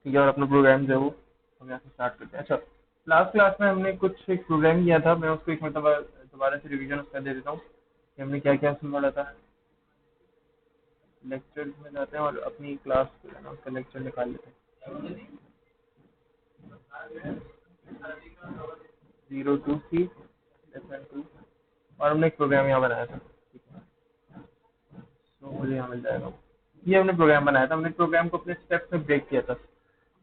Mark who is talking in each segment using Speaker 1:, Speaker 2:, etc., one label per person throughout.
Speaker 1: ठीक है, और अपना प्रोग्राम जो है वो हम यहाँ से स्टार्ट करते हैं। अच्छा, लास्ट क्लास में हमने कुछ एक प्रोग्राम किया था, मैं उसको एक मतलब दोबारा से रिवीजन उसका दे देता हूँ कि हमने क्या क्या उसमें पढ़ा था। लेक्चर में जाते हैं और अपनी क्लास जो है ना उसका लेक्चर निकाल लेते हैं। 02 लेसन 2, और हमने एक प्रोग्राम यहाँ बनाया था। ठीक है, तो मुझे यहाँ मिल जाएगा। ये हमने प्रोग्राम बनाया था, हमने प्रोग्राम को अपने स्टेप्स में ब्रेक किया था,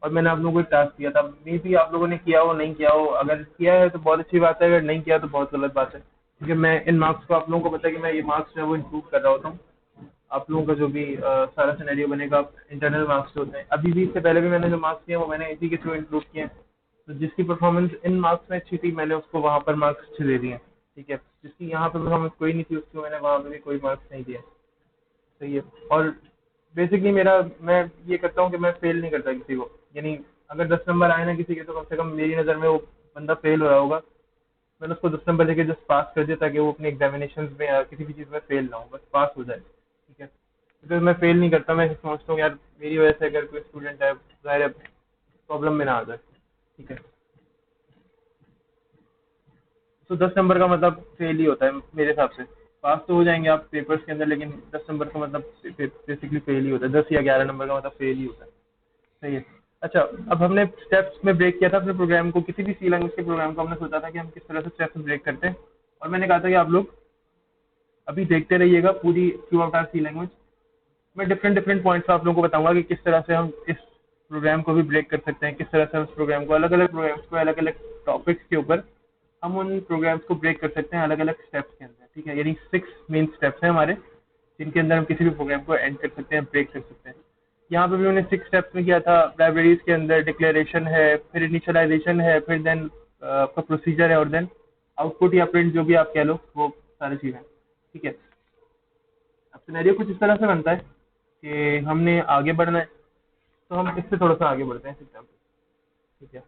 Speaker 1: और मैंने आप लोगों को एक टास्क दिया था। मे भी आप लोगों ने किया हो नहीं किया हो, अगर किया है तो बहुत अच्छी बात है, अगर नहीं किया तो बहुत गलत बात है, क्योंकि मैं इन मार्क्स को आप लोगों को पता है कि मैं ये मार्क्स जो है वो इम्प्रूव कर रहा होता हूँ। आप लोगों का जो भी सारा सिनेरियो बनेगा, इंटरनल मार्क्स होते हैं, अभी भी इससे पहले भी मैंने जो मार्क्स किए वो मैंने इसी के थ्रू इम्प्रूव किए हैं। तो जिसकी परफॉर्मेंस इन मार्क्स में अच्छी थी मैंने उसको वहाँ पर मार्क्स अच्छे दे दिए। ठीक है, जिसकी यहाँ पर परफॉर्मेंस कोई नहीं थी उसको मैंने वहाँ पर भी कोई मार्क्स नहीं दिए। सही है। और बेसिकली मेरा, मैं ये करता हूँ कि मैं फेल नहीं करता किसी को, यानी अगर 10 नंबर आए ना किसी के, तो कम से कम मेरी नज़र में वो बंदा फेल हो रहा होगा, मैंने उसको 10 नंबर देके जस्ट पास कर दिया, ताकि वो अपने एग्जामिनेशन में या किसी भी चीज़ में फेल ना हो, बस पास हो जाए। ठीक है, बिकॉज मैं फेल नहीं करता, मैं सोचता हूँ यार मेरी वजह से अगर कोई स्टूडेंट है ज़ाहिर है प्रॉब्लम में ना आ जाए। ठीक है, तो 10 नंबर का मतलब फेल ही होता है मेरे हिसाब से। पास तो हो जाएंगे आप पेपर्स के अंदर, लेकिन 10 नंबर का मतलब बेसिकली फेल ही होता है, 10 या 11 नंबर का मतलब फेल ही होता है। सही है। अच्छा, अब हमने स्टेप्स में ब्रेक किया था अपने प्रोग्राम को, किसी भी सी लैंग्वेज के प्रोग्राम को हमने सोचा था कि हम किस तरह से स्टेप्स में ब्रेक करते हैं, और मैंने कहा था कि आप लोग अभी देखते रहिएगा पूरी throughout our C language. मैं डिफरेंट डिफरेंट पॉइंट्स आप लोगों को बताऊंगा कि किस तरह से हम इस प्रोग्राम को भी ब्रेक कर सकते हैं, किस तरह से हम उस प्रोग्राम को, अलग अलग प्रोग्राम्स को अलग अलग टॉपिक्स के ऊपर हम उन प्रोग्राम्स को ब्रेक कर सकते हैं अलग अलग स्टेप्स के अंदर। ठीक है, यानी 6 मेन स्टेप्स हैं हमारे, जिनके अंदर हम किसी भी प्रोग्राम को एंड कर सकते हैं, ब्रेक कर सकते हैं। यहाँ पे भी उन्होंने 6 स्टेप्स में किया था। लाइब्रेरीज के अंदर डिक्लेरेशन है, फिर इनिशियलाइजेशन है, फिर देन आपका प्रोसीजर है, और देन आउटपुट या प्रिंट जो भी आप कह लो, वो सारी चीज़ें। ठीक है, अब सिनेरियो कुछ इस तरह से बनता है कि हमने आगे बढ़ना है, तो हम इससे थोड़ा सा आगे बढ़ते हैं इस एग्जाम्पल। ठीक है,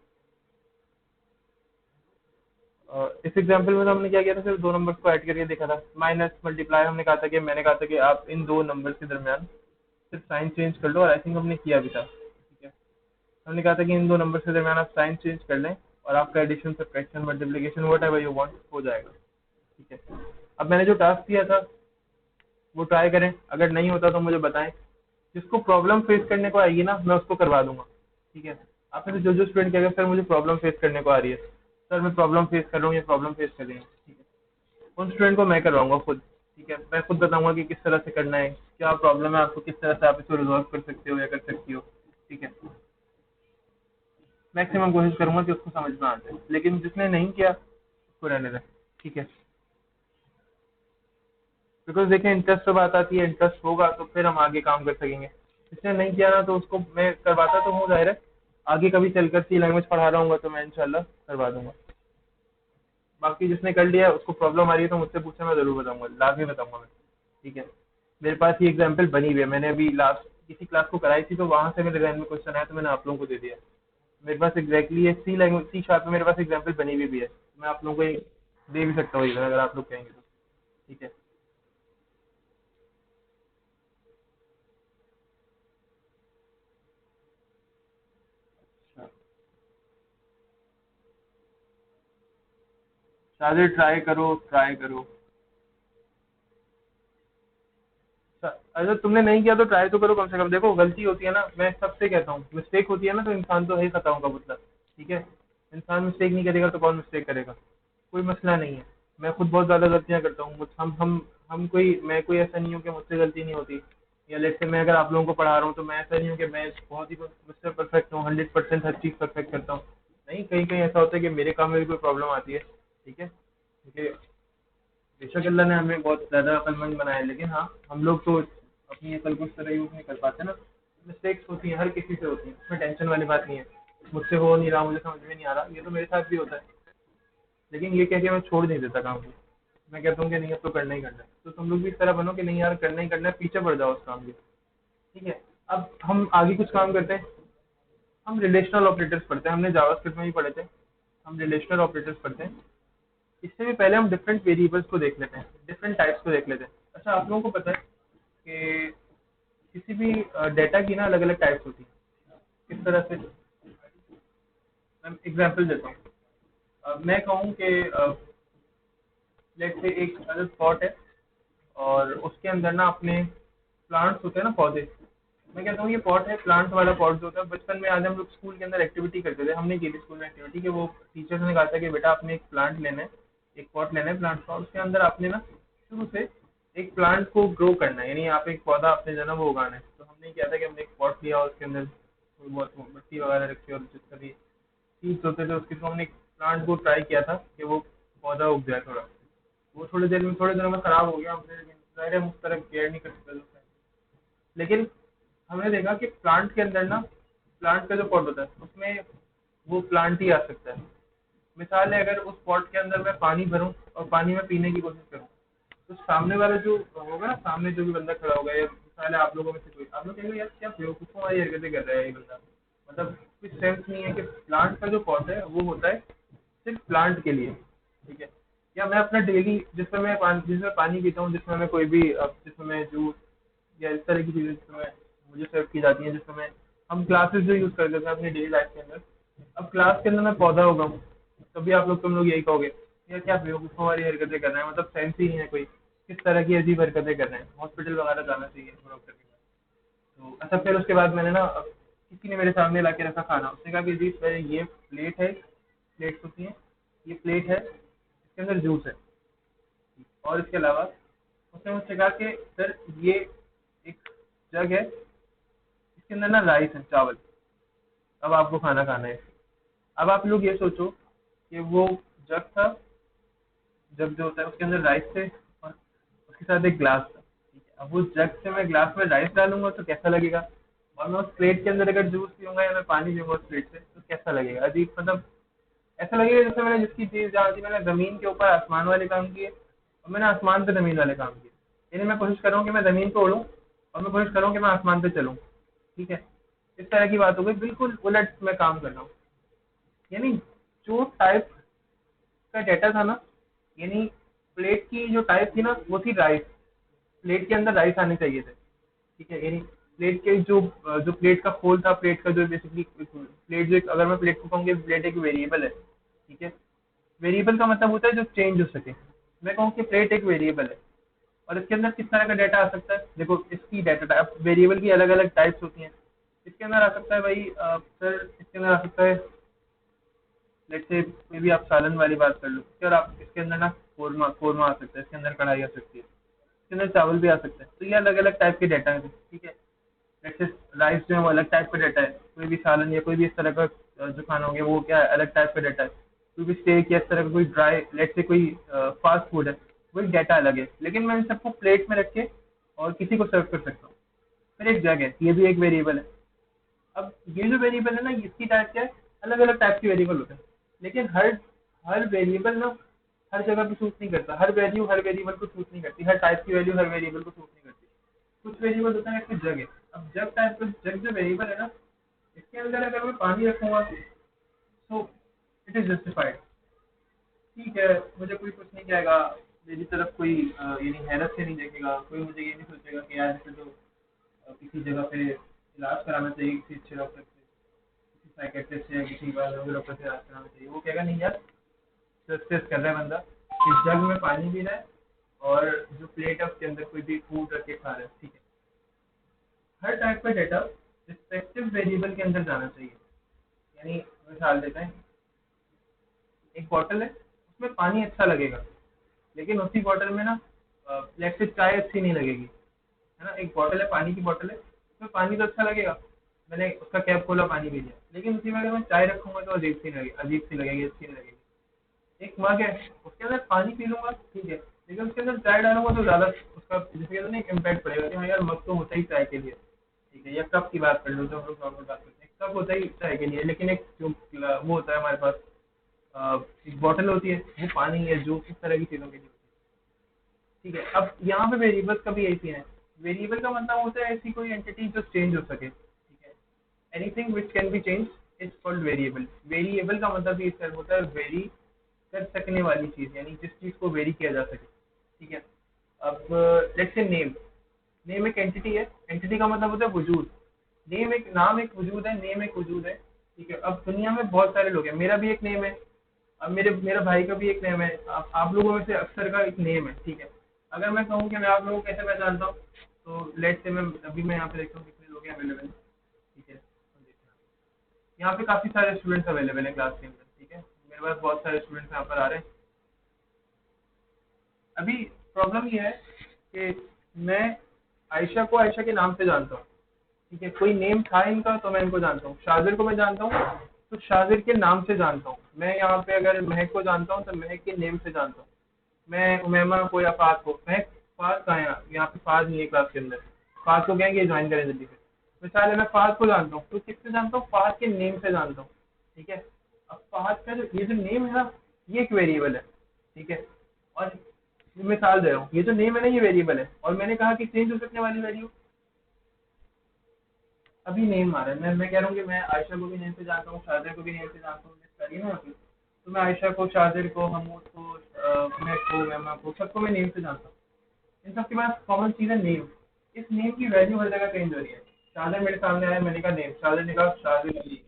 Speaker 1: इस एग्जाम्पल में तो हमने क्या किया था, सिर्फ 2 नंबर्स को ऐड करके देखा था। माइनस मल्टीप्लाई हमने कहा था कि, मैंने कहा था कि आप इन 2 नंबर के दरमियान सिर्फ साइन चेंज कर लो, और आई थिंक हमने किया भी था। ठीक है, हमने कहा था कि इन 2 नंबर के दरमियान आप साइन चेंज कर लें, और आपका addition subtraction multiplication whatever you want हो जाएगा। ठीक है, अब मैंने जो टास्क दिया था वो ट्राई करें, अगर नहीं होता तो मुझे बताएं। जिसको प्रॉब्लम फेस करने को आएगी ना मैं उसको करवा दूंगा। ठीक है, आप में से जो जो स्टूडेंट कहेगा सर मुझे प्रॉब्लम फेस करने को आ रही है, सर मैं प्रॉब्लम फेस कर रहा हूँ, ये प्रॉब्लम फेस कर रही हूँ, ठीक है, उन स्टूडेंट को मैं करवाऊंगा खुद। ठीक है, मैं खुद बताऊंगा कि किस तरह से करना है, क्या प्रॉब्लम है आपको, किस तरह से आप इसको रिजॉल्व कर सकते हो या कर सकती हो। ठीक है, मैक्सिमम कोशिश करूंगा कि उसको समझ में आ जाए, लेकिन जिसने नहीं किया उसको रहने दें। ठीक है, बिकॉज देखें इंटरेस्ट से बात आती है, इंटरेस्ट होगा तो फिर हम आगे काम कर सकेंगे। जिसने नहीं किया ना, तो उसको मैं करवाता तो हूँ जाहिर है, आगे कभी चलकर सी लैंग्वेज पढ़ा रहा हूँ तो मैं इंशाल्लाह करवा दूंगा। बाकी जिसने कर लिया है उसको प्रॉब्लम आ रही है तो मुझसे पूछे, मैं जरूर बताऊंगा, लाजमी बताऊंगा मैं। ठीक है, मेरे पास ये एग्जाम्पल बनी हुई है, मैंने अभी लास्ट किसी क्लास को कराई थी, तो वहां से मेरे जहन में क्वेश्चन आया तो मैंने आप लोगों को दे दिया। मेरे पास एग्जैक्टली ये सी लैंग्वेज सी शार्प में मेरे पास एग्जाम्पल बनी हुई भी है, मैं आप लोगों को ये दे भी सकता हूँ इधर, अगर आप लोग कहेंगे तो। ठीक है, शायद ट्राई करो, ट्राई करो। अगर तुमने नहीं किया तो ट्राई तो करो कम से कम, देखो गलती होती है ना, मैं सबसे कहता हूँ मिस्टेक होती है ना, तो इंसान तो है ही खताओं का पुतला। ठीक है, इंसान मिस्टेक नहीं करेगा तो कौन मिस्टेक करेगा, कोई मसला नहीं है। मैं खुद बहुत ज़्यादा गलतियाँ करता हूँ, हम कोई, मैं कोई ऐसा नहीं हूँ कि मुझसे गलती नहीं होती, या लेट से मैं अगर आप लोगों को पढ़ा रहा हूँ तो मैं ऐसा नहीं हूँ कि मैं बहुत ही मुझसे परफेक्ट हूँ, 100% हर चीज़ परफेक्ट करता हूँ। नहीं, कहीं कहीं ऐसा होता है कि मेरे काम में भी कोई प्रॉब्लम आती है। ठीक है, क्योंकि बेशक अल्लाह ने हमें बहुत ज़्यादा अक्लमंद बनाया है, लेकिन हाँ हम लोग तो अपनी अकल को उस तरह यूज़ नहीं कर पाते ना। मिस्टेक्स होती हैं, हर किसी से होती हैं, उसमें टेंशन वाली बात नहीं है। मुझसे हो नहीं रहा, मुझे समझ में नहीं आ रहा, ये तो मेरे साथ भी होता है, लेकिन ये कह के मैं छोड़ नहीं देता काम को। मैं कहता हूँ कि नहीं अब तो करना ही करना है, तो तुम लोग भी इस तरह बनो कि नहीं यार करना ही करना है, पीछे पड़ जाओ उस काम के। ठीक है, अब हम आगे कुछ काम करते हैं। हम रिलेशनल ऑपरेटर्स पढ़ते हैं, हमने जावास्क्रिप्ट में भी पढ़े थे, हम रिलेशनल ऑपरेटर्स पढ़ते हैं। इससे भी पहले हम डिफरेंट वेरिएबल्स को देख लेते हैं, डिफरेंट टाइप्स को देख लेते हैं। अच्छा, आप लोगों को पता है कि किसी भी डेटा की ना अलग अलग टाइप्स होती हैं। किस तरह से, मैं एग्जांपल देता हूँ। मैं कहूँ कि लेट्स से एक अगर पॉट है और उसके अंदर ना अपने प्लांट्स होते हैं ना, पौधे। मैं कहता हूँ ये पॉट है, प्लांट वाला पॉट जो होता है। बचपन में आज हम लोग स्कूल के अंदर एक्टिविटी करते थे, हमने की थी स्कूल में एक्टिविटी कि वो टीचर्स ने कहा था कि बेटा आपने एक प्लांट लेना है, एक पॉट लेना है प्लांट का, और उसके अंदर आपने ना शुरू से एक प्लांट को ग्रो करना है, यानी आप एक पौधा अपने जो है ना वो उगाना है। तो हमने किया था कि हमने एक पॉट लिया और उसके अंदर थोड़ी बहुत मिट्टी वगैरह रखी और जिस कभी सीड्स होते थे उसके थ्रू हमने एक प्लांट को ट्राई किया था कि वो पौधा उग जाए थोड़ा। वो थोड़े दिनों में खराब हो गया हमने, लेकिन ज़ाहिर है हम उस तरह केयर नहीं कर सकते थे। लेकिन हमने देखा कि प्लांट के अंदर ना, प्लांट का जो पॉट होता है उसमें वो प्लांट ही आ सकता है। मिसाल है, अगर उस पॉट के अंदर मैं पानी भरूं और पानी में पीने की कोशिश करूं, तो सामने वाला जो होगा ना, सामने जो भी बंदा खड़ा होगा, या मिसाल है आप लोगों में से कोई, आप लोग कहेंगे यार क्या बेवकूफ़ों वाली हरकतें कर रहा है ये बंदा, मतलब कुछ सेंस नहीं है कि प्लांट का जो पॉट है वो होता है सिर्फ प्लांट के लिए, ठीक है। या मैं अपना डेली जिसमें पानी पीता हूँ, जिसमें मैं कोई भी जिसमें मैं जूस या इस तरह की चीज़ें जिसमें मुझे सर्व की जाती हैं, जिसमें हम ग्लासेस जो यूज़ करते थे अपनी डेली लाइफ के अंदर, अब ग्लास के अंदर मैं पौधा उगाऊँ, तभी आप लोग तुम लोग यही कहोगे यार क्या बेवकूफ़ों वाली हरकतें कर रहे हैं, मतलब सेंस ही नहीं है कोई, किस तरह की अजीब हरकतें कर रहे हैं, हॉस्पिटल वगैरह जाना चाहिए डॉक्टर के पास। तो अच्छा, फिर उसके बाद मैंने ना किसी ने मेरे सामने ला के रखा खाना, उसने कहा कि जी सर ये प्लेट है, प्लेट्स होती हैं, ये प्लेट है, इसके अंदर जूस है, और इसके अलावा उसने मुझसे कहा कि सर ये एक जग है, इसके अंदर ना राइस है, चावल, अब आपको खाना खाना है। अब आप लोग ये सोचो कि वो जग था, जग जो होता है उसके अंदर राइस थे, और उसके साथ एक ग्लास था, ठीक है। अब वो जग से मैं ग्लास में राइस डालूंगा तो कैसा लगेगा, और मैं उस प्लेट के अंदर अगर जूस पीऊंगा या मैं पानी पीऊंगा उस प्लेट से तो कैसा लगेगा, अजीब, मतलब ऐसा लगेगा जैसे मैंने जिसकी चीज जहाँ थी, मैंने जमीन के ऊपर आसमान वाले काम किए और मैंने आसमान पे जमीन वाले काम किए। यानी मैं कोशिश कर रहा हूँ कि मैं जमीन पे उड़ूँ और मैं कोशिश कर रहा हूँ कि मैं आसमान पे चलूँ, ठीक है। इस तरह की बात हो गई, बिल्कुल उलट मैं काम कर रहा हूँ। यानी जो टाइप का डेटा था ना, यानी प्लेट की जो टाइप थी ना वो थी राइस, प्लेट के अंदर राइस आने चाहिए थे, ठीक है। यानी प्लेट के जो प्लेट का होल था, प्लेट का जो बेसिकली प्लेट, जो अगर मैं प्लेट को कहूँगी प्लेट एक वेरिएबल है, ठीक है। वेरिएबल का मतलब होता है जो चेंज हो सके। मैं कहूँ कि प्लेट एक वेरिएबल है और इसके अंदर किस तरह का डाटा आ सकता है, देखो इसकी डाटा टाइप, वेरिएबल की अलग अलग टाइप्स होती हैं। इसके अंदर आ सकता है भाई सर, इसके अंदर आ सकता है, लेट्स से कोई भी आप सालन वाली बात कर लो, सर आप इसके अंदर ना कोरमा कोरमा आ सकता है, इसके अंदर कढ़ाई आ सकती है, इसके अंदर चावल भी आ सकता है। तो ये अलग अलग टाइप के डाटा है, ठीक है। जैसे राइस जो है वो अलग टाइप का डाटा है, कोई भी सालन या कोई भी इस तरह का जो खाना हो गया वो क्या है, अलग टाइप का डाटा है। कोई भी स्टेक या इस तरह का कोई ड्राई, लेट से कोई फास्ट फूड है, वही डाटा अलग है, लेकिन मैं इन सबको प्लेट में रख के और किसी को सर्व कर सकता हूँ। फिर एक जग है, ये भी एक वेरिएबल है। अब ये जो वेरिएबल है ना, इसकी टाइप क्या है, अलग अलग टाइप के वेरिएबल होते हैं, लेकिन हर हर वेरिएबल ना हर जगह पे सूट नहीं करता, हर वैल्यू हर वेरिएबल को सूट नहीं करती, हर टाइप की वैल्यू हर वेरिएबल को सूट नहीं करती। कुछ वेरिएबल होता है, जग है। अब जग टाइप का जग जो वेरिएबल है ना, इसके अंदर अगर मैं पानी रखूंगा तो इट इज जस्टिफाइड, ठीक है। मुझे कोई कुछ नहीं कहेगा, मेरी तरफ कोई यानी हैरत से नहीं देखेगा, कोई मुझे ये नहीं सोचेगा कि यार इसे तो किसी जगह पे इलाज कराना चाहिए, किसी अच्छे डॉक्टर से, किसी साइकेट्रिस्ट से या किसी डॉक्टर से इलाज कराना चाहिए। वो कहेगा नहीं यार, स्ट्रेस कर रहा है बंदा, इस जग में पानी पी रहा है और जो प्लेट है उसके अंदर कोई भी फूड रख के खा रहा है, ठीक है। हर टाइप का डेटा रिस्पेक्टिव वेरिएबल के अंदर जाना चाहिए। यानी मिसाल देते हैं, एक बॉटल है, उसमें पानी अच्छा लगेगा, लेकिन उसी बॉटल में ना लेट्स से चाय अच्छी नहीं लगेगी, है ना। एक बॉटल है, पानी की बॉटल है, उसमें पानी तो अच्छा लगेगा, मैंने उसका कैप खोला पानी पी लिया, लेकिन उसी में अगर मैं चाय रखूंगा तो अजीब सी लगेगी, अच्छी नहीं लगेगी। एक मग है, उसके अंदर पानी पी लूंगा, ठीक है, लेकिन उसके अंदर चाय डालूंगा तो ज्यादा उसका जिसके अंदर एक इम्पैक्ट पड़ेगा कि हाँ यार मग तो होता ही चाय के लिए, ठीक है। या कप की बात कर लो, जो हम लोग नॉर्मल बात करते हैं, कप होता ही चाय के लिए, लेकिन एक जो वो होता है हमारे पास एक बॉटल होती है, वो पानी है जो इस तरह की चीजों के लिए होती है, ठीक है। अब यहाँ पे वेरिएबल्स का भी यही सीन है। वेरिएबल का मतलब होता है ऐसी कोई एंटिटी जो चेंज हो सके, ठीक है। Anything which can be change is called variable. Variable का मतलब ये सर होता है वेरी कर सकने वाली चीज, यानी जिस चीज को वेरी किया जा सके, ठीक है। अब लेट्स से नेम, नेम एक एंटिटी है, एंटिटी का मतलब होता है वजूद, नेम एक नाम एक वजूद है, नेम एक वजूद है, ठीक है। अब दुनिया में बहुत सारे लोग हैं, मेरा भी एक नेम है, अब मेरा भाई का भी एक नेम है, आप लोगों में से अक्सर का एक नेम है, ठीक है। अगर मैं कहूँ कि मैं आप लोगों को कैसे पहचानता हूँ, तो लेट से मैं अभी मैं यहाँ पे देखता हूँ कितने लोग हैं अवेलेबल, ठीक है। हम देखते हैं। यहाँ पे काफ़ी सारे स्टूडेंट्स अवेलेबल हैं क्लास के अंदर, ठीक है। मेरे पास बहुत सारे स्टूडेंट्स यहाँ पर आ रहे हैं। अभी प्रॉब्लम ये है कि मैं आयशा को आयशा के नाम से जानता हूँ, ठीक है। कोई नेम था इनका तो मैं इनको जानता हूँ। शाजिर को मैं जानता हूँ तो शाजिर के नाम से जानता हूँ। मैं यहाँ पे अगर महक को जानता हूँ तो महक के नेम से जानता हूँ। मैं उमैमा को या फाज को, महक फाज कहाँ है, यहाँ पे फाज नहीं है क्लास के अंदर, फाज को कहेंगे ज्वाइन करें जल्दी से। मिसाल है मैं फाज को जानता हूँ तो किससे जानता हूँ, फाज के नेम से जानता हूँ, ठीक है। अब फाज का जो ये जो नेम है ना, ये एक वेरिएबल है, ठीक है। और मिसाल दे रहा हूँ, ये जो नेम है ना ये वेरिएबल है, और मैंने कहा कि चेंज हो सकने वाली वैल्यू, अभी नेम आ रहा है। मैं कह रहा हूँ कि मैं आयशा को भी नेम से जानता हूँ, शाजिर को भी नेम से जानता हूँ, करिए ना मतलब। तो मैं आयशा को, शाजिर को, हमूद को, महक को, मैमा को, सबको मैं नेम से जानता हूँ। इन सबके पास कॉमन चीज़ है नेम। इस नेम की वैल्यू हर जगह चेंज हो रही है। शाजिर मेरे सामने आया, मैंने कहा नेम, शाजिर ने कहा शाजिर अली।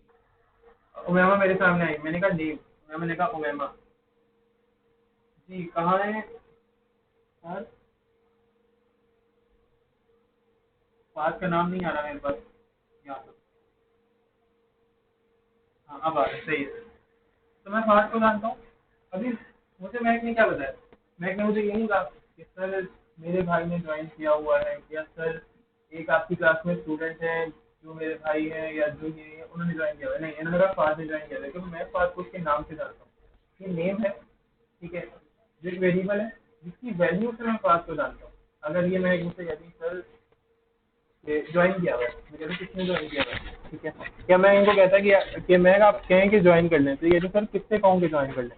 Speaker 1: उमैमा मेरे सामने आई, मैंने कहा नेम, उमैमा ने कहा उमैमा। जी कहाँ है सर? बात का नाम नहीं आ रहा मेरे पास यहाँ पर। हाँ अब आ रहा है, सही है। तो मैं फास्ट को जानता हूँ। अभी मुझे महक ने क्या बताया, महक ने मुझे ये नहीं कहा कि सर मेरे भाई ने ज्वाइन किया हुआ है, या सर एक आपकी क्लास में स्टूडेंट है जो मेरे भाई है या जो ये है उन्होंने ज्वाइन किया हुआ है। नहीं, इन्होंने कहा फास्ट ने ज्वाइन किया है, क्योंकि मैं फास्ट को उसके नाम से जानता हूँ। ये नेम है, ठीक है, जो एक वेरिएबल है जिसकी वैल्यू से मैं फास्ट को जानता हूँ। अगर ये मैं मुझसे कहती हूँ सर ज्वाइन किया हुआ है, मैं कहता हूँ किसने ज्वाइन किया हुआ है, ठीक है। क्या मैं इनको कहता कि मैं आप कहें कि ज्वाइन कर लें, तो ये सर किससे कहूँ कि ज्वाइन कर लें,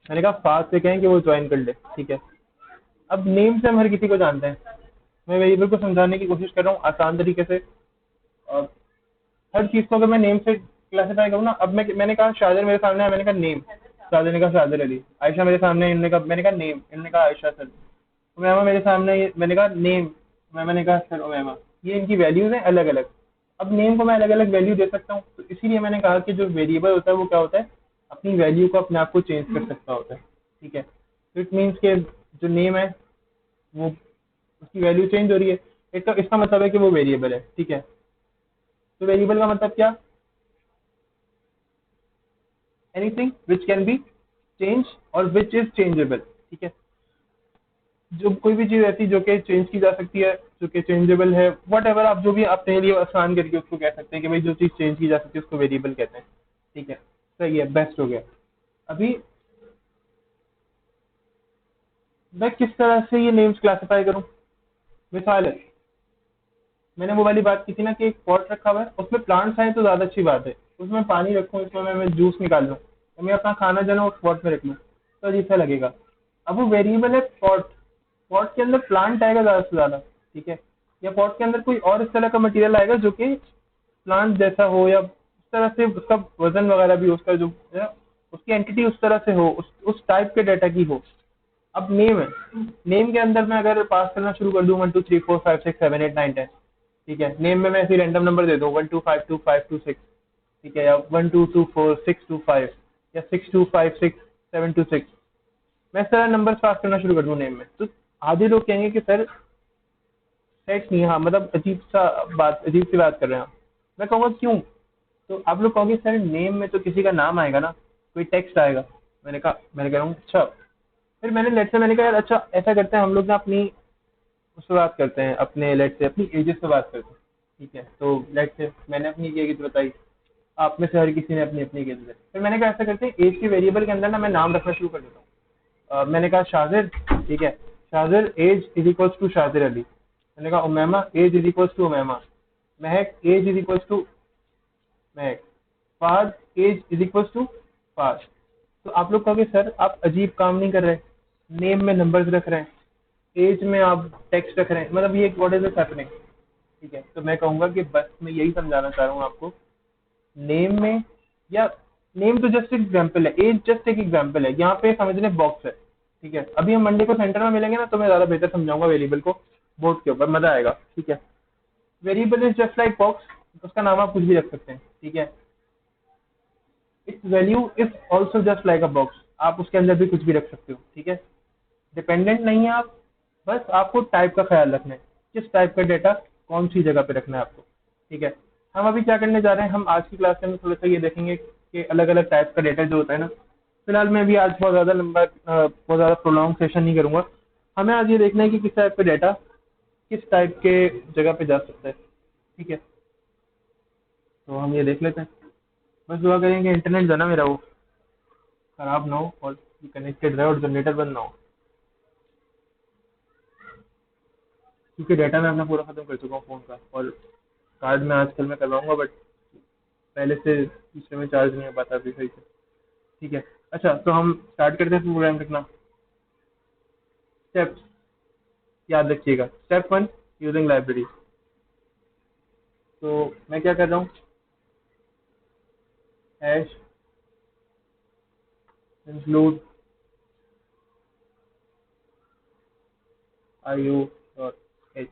Speaker 1: मैंने कहा फास्ट से कहें कि वो ज्वाइन कर ले, ठीक है। अब नेम से हम हर किसी को जानते हैं। मैं वेरिएबल को समझाने की कोशिश कर रहा हूँ आसान तरीके से। अब हर चीज़ को अगर मैं नेम से क्लासीफाई करूँ ना, अब मैंने कहा शाजिर मेरे सामने है, मैंने कहा नेम, शाजिर ने कहा शाजिर अली। आयशा मेरे सामने है, इन्होंने कहा, मैंने कहा नेम, इन्होंने कहा आयशा सर। उमैमा मेरे सामने है, मैंने कहा नेम, उमैमा ने कहा सर उमैमा। ये इनकी वैल्यूज हैं अलग अलग। अब नेम को मैं अलग अलग वैल्यू दे सकता हूँ, तो इसीलिए मैंने कहा कि जो वेरिएबल होता है वो क्या होता है, अपनी वैल्यू को अपने आप को चेंज कर सकता होता है, ठीक है। तो इट मीन्स के जो नेम है वो उसकी वैल्यू चेंज हो रही है, इसका मतलब है कि वो वेरिएबल है, ठीक है। तो वेरिएबल का मतलब क्या, anything which can be change और विच इज चेंजेबल, ठीक है। जो कोई भी चीज ऐसी जो कि चेंज की जा सकती है, जो कि चेंजेबल है, वट एवर, आप जो भी अपने लिए आसान करके उसको कह सकते हैं कि भाई जो चीज चेंज की जा सकती है उसको वेरिएबल कहते हैं, ठीक है। सही है, बेस्ट हो गया। अभी मैं किस तरह से ये नेम्स क्लासिफाई करूं, मिसाल है मैंने वो वाली बात की थी ना कि एक पॉट रखा हुआ है, उसमें प्लांट्स हैं तो ज्यादा अच्छी बात है, उसमें पानी रखूं, इसमें मैं जूस निकाल लूं, तो मैं अपना खाना जो है ना उस पॉट में रख लूं, तो अजीब सा लगेगा। अब वो वेरिएबल है पॉट, पॉट के अंदर प्लांट आएगा ज्यादा से ज्यादा, ठीक है। या पॉट के अंदर कोई और इस तरह का मटेरियल आएगा जो कि प्लांट जैसा हो, या उस तरह से उसका वजन वगैरह भी उसका जो है, उसकी एंटिटी उस तरह से हो, उस टाइप के डाटा की हो। अब नेम है, नेम के अंदर मैं अगर पास करना शुरू कर दूं 1 2 3 4 5 6 7 8 9 10, ठीक है। नेम में मैं ऐसे रैंडम नंबर दे दूं 1 2 5 2 5 2 6, ठीक है, या 1 2 2 4 6 2 5, या 6 2 5 6 7 2 6, मैं इस तरह नंबर पास करना शुरू कर दूं नेम में, तो आधे लोग कहेंगे कि सर सेट नहीं, हाँ मतलब अजीब सी बात कर रहे हैं आप। मैं कहूँगा क्यों, तो आप लोग कहोगे सर नेम में तो किसी का नाम आएगा ना, कोई टेक्स्ट आएगा। मैंने कह रहा हूँ अच्छा, फिर मैंने कहा यार अच्छा ऐसा करते हैं हम लोग ना अपनी उससे बात करते हैं, अपने लेट से अपनी एजेस से बात करते हैं, ठीक है। तो लेट से मैंने अपनी एज बताई, आप में से हर किसी ने अपनी अपनी एज बताई, फिर मैंने कहा ऐसा करते हैं एज के वेरिएबल के अंदर ना मैं नाम रखना शुरू कर देता हूँ। मैंने कहा शाजिर, ठीक है, Shajir age is equals to Shajir Ali. मैंने कहा Umaima age is equals to Umaima. Mahak age is equals to Mahak. Faaz age is equals to Faaz. तो आप लोग कहोगे सर आप अजीब काम नहीं कर रहे, नेम में नंबर्स रख रहे हैं, एज में आप टेक्स्ट रख रहे हैं, मतलब ये व्हाट इज दिस हैपनिंग, ठीक है। तो मैं कहूंगा कि बस मैं यही समझाना चाह रहा हूँ आपको, नेम में या नेम तो जस्ट एग्जाम्पल है, एज जस्ट एक एग्जाम्पल है, यहाँ पे समझने बॉक्स है, ठीक है। अभी हम मंडे को सेंटर में मिलेंगे ना तो मैं ज्यादा बेहतर समझाऊंगा वेरिएबल को बोर्ड के ऊपर, मजा आएगा, ठीक है। Variable is just like box, उसका नाम आप कुछ भी रख सकते हैं, ठीक है। It's value is also just like a box, आप उसके अंदर भी कुछ भी रख सकते हो, ठीक है। डिपेंडेंट नहीं है आप, बस आपको टाइप का ख्याल रखना है, किस टाइप का डेटा कौन सी जगह पे रखना है आपको, ठीक है। हम अभी क्या करने जा रहे हैं, हम आज की क्लास में थोड़ा सा ये देखेंगे कि अलग अलग टाइप का डेटा जो होता है ना। फिलहाल मैं भी आज बहुत ज़्यादा लंबा बहुत ज़्यादा प्रोलॉन्ग सेशन नहीं करूंगा। हमें आज ये देखना है कि किस टाइप का डेटा किस टाइप के जगह पे जा सकता है, ठीक है। तो हम ये देख लेते हैं। बस दुआ करेंगे इंटरनेट जो है ना मेरा वो खराब ना हो और कनेक्टेड रहे और जनरेटर बंद ना हो, क्योंकि डाटा मैं अपना पूरा खत्म कर चुका हूँ फ़ोन का, और कार्ड में आजकल मैं करवाऊंगा, बट पहले से दूसरे में चार्ज नहीं हो पाता अभी सही से, ठीक है। अच्छा, तो हम स्टार्ट करते हैं प्रोग्राम लिखना। स्टेप्स याद रखिएगा। Step 1, using library. तो मैं क्या कर रहा हूँ, hash include IO dot H,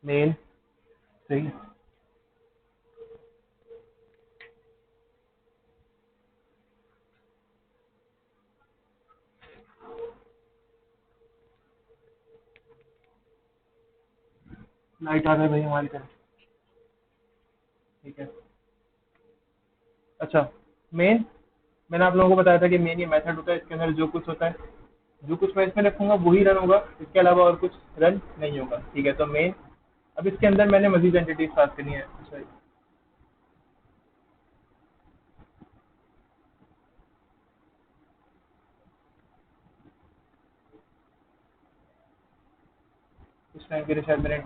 Speaker 1: main, सही। लाइट आ गई भाई हमारी तरफ, ठीक है। अच्छा, मेन, मैंने आप लोगों को बताया था कि मेन ये मेथड होता है, इसके अंदर जो कुछ होता है, जो कुछ मैं इसमें रखूंगा वही रन होगा, इसके अलावा और कुछ रन नहीं होगा, ठीक है। तो मेन, अब इसके अंदर मैंने मजीद एंटिटीज पास करनी है। अच्छा, इस टाइम के लिए शायद मैंने,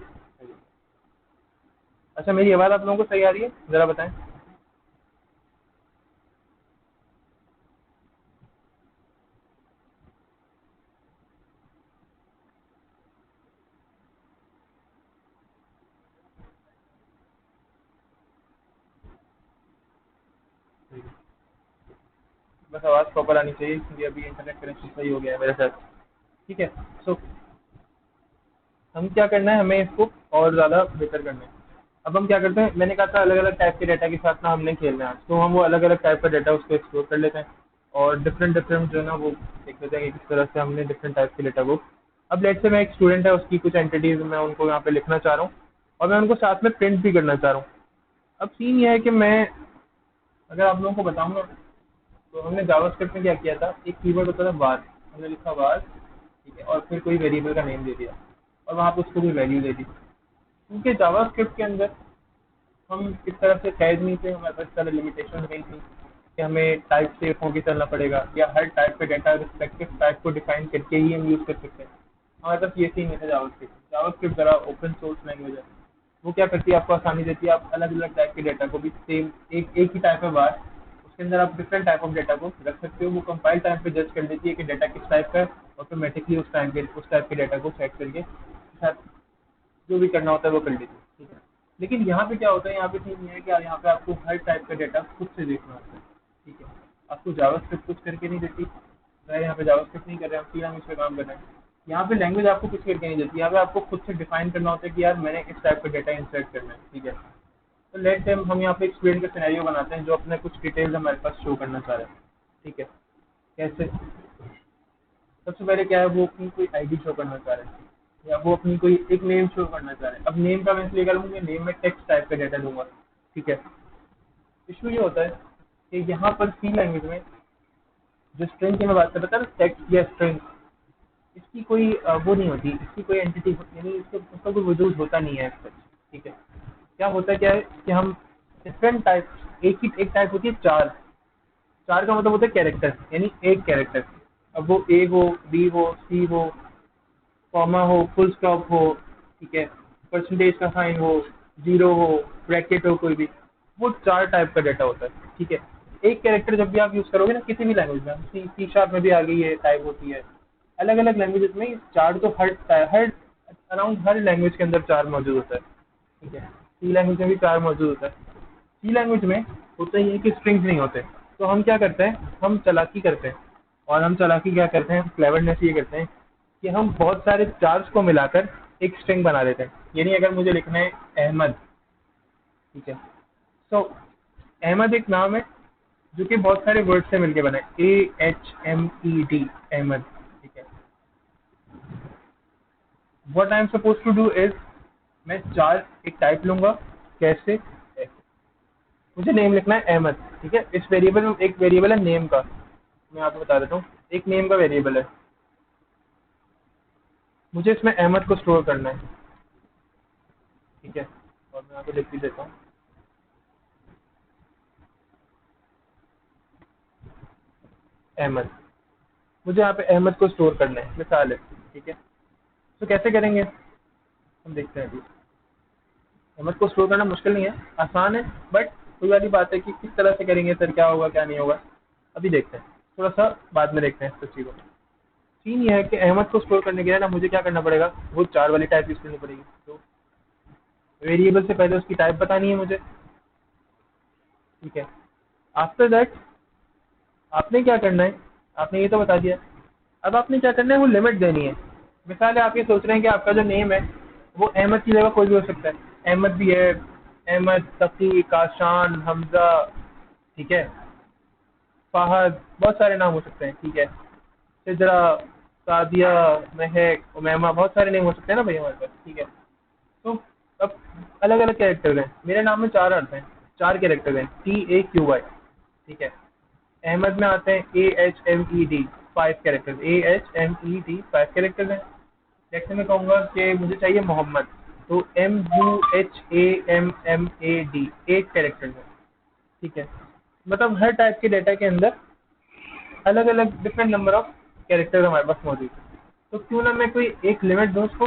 Speaker 1: अच्छा मेरी आवाज़ आप लोगों को सही आ रही है, ज़रा बताएं। बस आवाज़ प्रॉपर आनी चाहिए, क्योंकि अभी इंटरनेट कनेक्शन सही हो गया है मेरे साथ, ठीक है। सो हम क्या करना है, हमें इसको और ज़्यादा बेहतर करना है। अब हम क्या करते हैं, मैंने कहा था अलग अलग टाइप के डाटा के साथ ना हमने खेलना है, तो हम वो अलग अलग टाइप का डाटा उसको एक्सप्लोर कर लेते हैं, और डिफरेंट डिफरेंट जो है ना वो देख लेते हैं कि किस तरह से हमने डिफरेंट टाइप के डाटा को। अब लेट से मैं एक स्टूडेंट है, उसकी कुछ एंटिटीज मैं उनको यहाँ पे लिखना चाह रहा हूँ, और मैं उनको साथ में प्रिंट भी करना चाह रहा हूँ। अब सीन ये है कि मैं अगर आप लोगों को बताऊँ ना, तो हमने जावास्क्रिप्ट में क्या किया था, एक कीवर्ड होता था var, हमने लिखा var, ठीक है, और फिर कोई वेरिएबल का नेम दे दिया, और वहाँ पे उसको कोई वैल्यू दे दी। क्योंकि जावास्क्रिप्ट के अंदर हम इस तरह से कैद नहीं थे, हमारे पास इस तरह लिमिटेशन नहीं थी कि हमें टाइप से होके चलना पड़ेगा, या हर टाइप का डाटा रिस्पेक्टिव टाइप को डिफाइन करके ही हम यूज़ कर सकते हैं। हमारे पास ये सीन नहीं था जावास्क्रिप्ट। जावास्क्रिप्ट ज़रा ओपन सोर्स लैंग्वेज है, वो क्या करती है, आपको आसानी देती है, आप अलग अलग टाइप के डाटा को भी सेम एक ही टाइप है बार, उसके अंदर आप डिफरेंट टाइप ऑफ डाटा को रख सकते हो। वो कंपाइल टाइम पे जज कर देती है कि डाटा किस टाइप का है, ऑटोमेटिकली उस टाइप के डाटा को सेट करके जो भी करना होता है वो कर लेती है, ठीक है। लेकिन यहाँ पे क्या होता है, यहाँ पे चीज़ ये है कि यहाँ पे आपको हर टाइप का डाटा खुद से देखना होता है, ठीक है। आपको जावास्क्रिप्ट कुछ करके नहीं देती, मैं यहाँ पे जावास्क्रिप्ट नहीं कर रहे हैं, हम सी लैंग्वेज पे काम कर रहे हैं। यहाँ पे लैंग्वेज आपको कुछ करके नहीं देती, यहाँ पे आपको खुद से डिफाइन करना होता है कि यार मैंने इस टाइप का डाटा इंसर्ट करना है, ठीक है। तो लेट से हम यहाँ पे एक स्टूडेंट का सिनेरियो बनाते हैं जो अपने कुछ डिटेल्स हमारे पास शो करना चाह रहे हैं, ठीक है। कैसे, सबसे पहले क्या है, वो अपनी कोई आईडी शो करना चाह रहे हैं, या वो अपनी कोई एक नेम शो करना चाह रहे हैं। अब नेम का मैं इसलिए करूँगा, नेम में टेक्स्ट टाइप का डाटा दूंगा, ठीक है। इशू ये होता है कि यहाँ पर सी लैंग्वेज में जो स्ट्रिंग की मैं बात कर रहा था, टेक्स्ट या स्ट्रिंग, इसकी कोई वो नहीं होती, इसकी कोई एंटिटी, यानी उसका कोई वजूद होता नहीं है as such, ठीक है। क्या होता है, क्या है कि हम डिफरेंट टाइप, एक टाइप होती है चार, चार का मतलब होता है कैरेक्टर, यानी एक कैरेक्टर। अब वो ए हो, बी हो, सी हो, कॉमा हो, फुल स्टॉप हो, ठीक है, परसेंटेज का साइन हो, जीरो हो, ब्रैकेट हो, कोई भी, वो चार टाइप का डाटा होता है, ठीक है। एक कैरेक्टर जब भी आप यूज़ करोगे ना किसी भी लैंग्वेज में, सी शार्प में भी आ गई है टाइप होती है, अलग अलग लैंग्वेजेस में चार तो हर अराउंड हर लैंग्वेज के अंदर चार मौजूद होता है, ठीक है। सी लैंग्वेज में भी चार मौजूद होता है। सी लैंग्वेज में होता ही है कि स्ट्रिंग्स नहीं होते, तो हम क्या करते हैं, हम चालाकी करते हैं, और हम चालाकी क्या करते हैं, क्लेवरनेस ये करते हैं कि हम बहुत सारे चार्ज को मिलाकर एक स्ट्रिंग बना देते हैं। यानी अगर मुझे लिखना है अहमद, ठीक है, तो अहमद एक नाम है जो कि बहुत सारे वर्ड से मिलके बना है, AHMED, अहमद, ठीक है। What I am suppose to do is, मैं चार एक टाइप लूंगा, कैसे, ऐसे। मुझे नेम लिखना है अहमद, ठीक है। इस वेरिएबल में एक वेरिएबल है नेम का, मैं आपको बता देता हूँ, एक नेम का वेरिएबल है। मुझे इसमें अहमद को स्टोर करना है, ठीक है। और मैं आपको लिख भी देता हूँ, अहमद। मुझे यहाँ पे अहमद को स्टोर करना है, मिसाल है, ठीक है। तो कैसे करेंगे हम देखते हैं अभी। अहमद को स्टोर करना मुश्किल नहीं है, आसान है, बट वही वाली बात है कि किस तरह से करेंगे सर, क्या होगा क्या नहीं होगा, अभी देखते हैं, थोड़ा सा बाद में देखते हैं इस चीज़ को। सीन ये है कि अहमद को स्टोर करने के लिए ना मुझे क्या करना पड़ेगा, वो चार वाली टाइप यूज करनी पड़ेगी। तो वेरिएबल से पहले उसकी टाइप बतानी है मुझे, ठीक है। आफ्टर दैट आपने क्या करना है, आपने ये तो बता दिया, अब आपने क्या करना है, वो लिमिट देनी है। मिसाल है, आप ये सोच रहे हैं कि आपका जो नेम है वो अहमद की जगह कोई भी हो सकता है, अहमद भी है, अहमद, तकी, काशान, हमजा, ठीक है, फाहद, बहुत सारे नाम हो सकते हैं, ठीक है, सिजरा, सादिया, महक, उमैमा, बहुत सारे नेम हो सकते हैं ना भाई हमारे पास, ठीक है। तो अब अलग अलग कैरेक्टर्स हैं, मेरे नाम में चार अर्थ हैं, चार कैरेक्टर्स हैं, TAQY, ठीक है। अहमद में आते हैं AHMED, five characters, AHMED five characters हैं। जैसे मैं कहूँगा कि मुझे चाहिए मोहम्मद, तो MUHAMMAD, एट कैरेक्टर्स है, ठीक है। मतलब हर टाइप के डेटा के अंदर अलग अलग डिफरेंट नंबर ऑफ कैरेक्टर्स हमारे पास मौजूद है। तो क्यों ना मैं कोई एक लिमिट दूँ उसको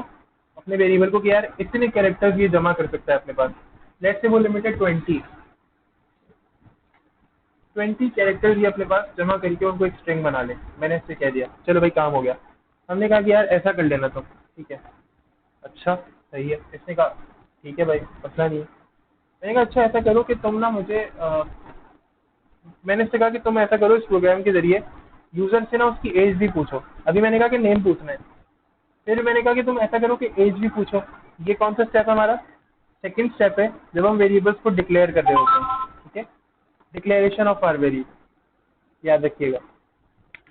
Speaker 1: अपने वेरिएबल को कि यार इतने कैरेक्टर्स ये जमा कर सकता है अपने पास। लेट्स से वो लिमिटेड 20 कैरेक्टर्स ये अपने पास जमा करके उनको एक स्ट्रिंग बना ले। मैंने इससे कह दिया चलो भाई काम हो गया। हमने कहा कि यार ऐसा कर लेना तुम, ठीक है, अच्छा सही है। इसने कहा ठीक है भाई, मसला नहीं है। मैंने कहा अच्छा ऐसा करो कि तुम ना मुझे मैंने इससे कहा कि तुम ऐसा करो, इस प्रोग्राम के जरिए यूजर से ना उसकी एज भी पूछो। अभी मैंने कहा कि नेम पूछना है, फिर मैंने कहा कि तुम ऐसा करो कि एज भी पूछो। ये कौन सा स्टेप है हमारा, सेकंड स्टेप है, जब हम वेरिएबल्स को डिक्लेयर कर रहे होते हैं, ठीक है, डिक्लेरेशन ऑफ आर वेरिएबल, याद रखिएगा,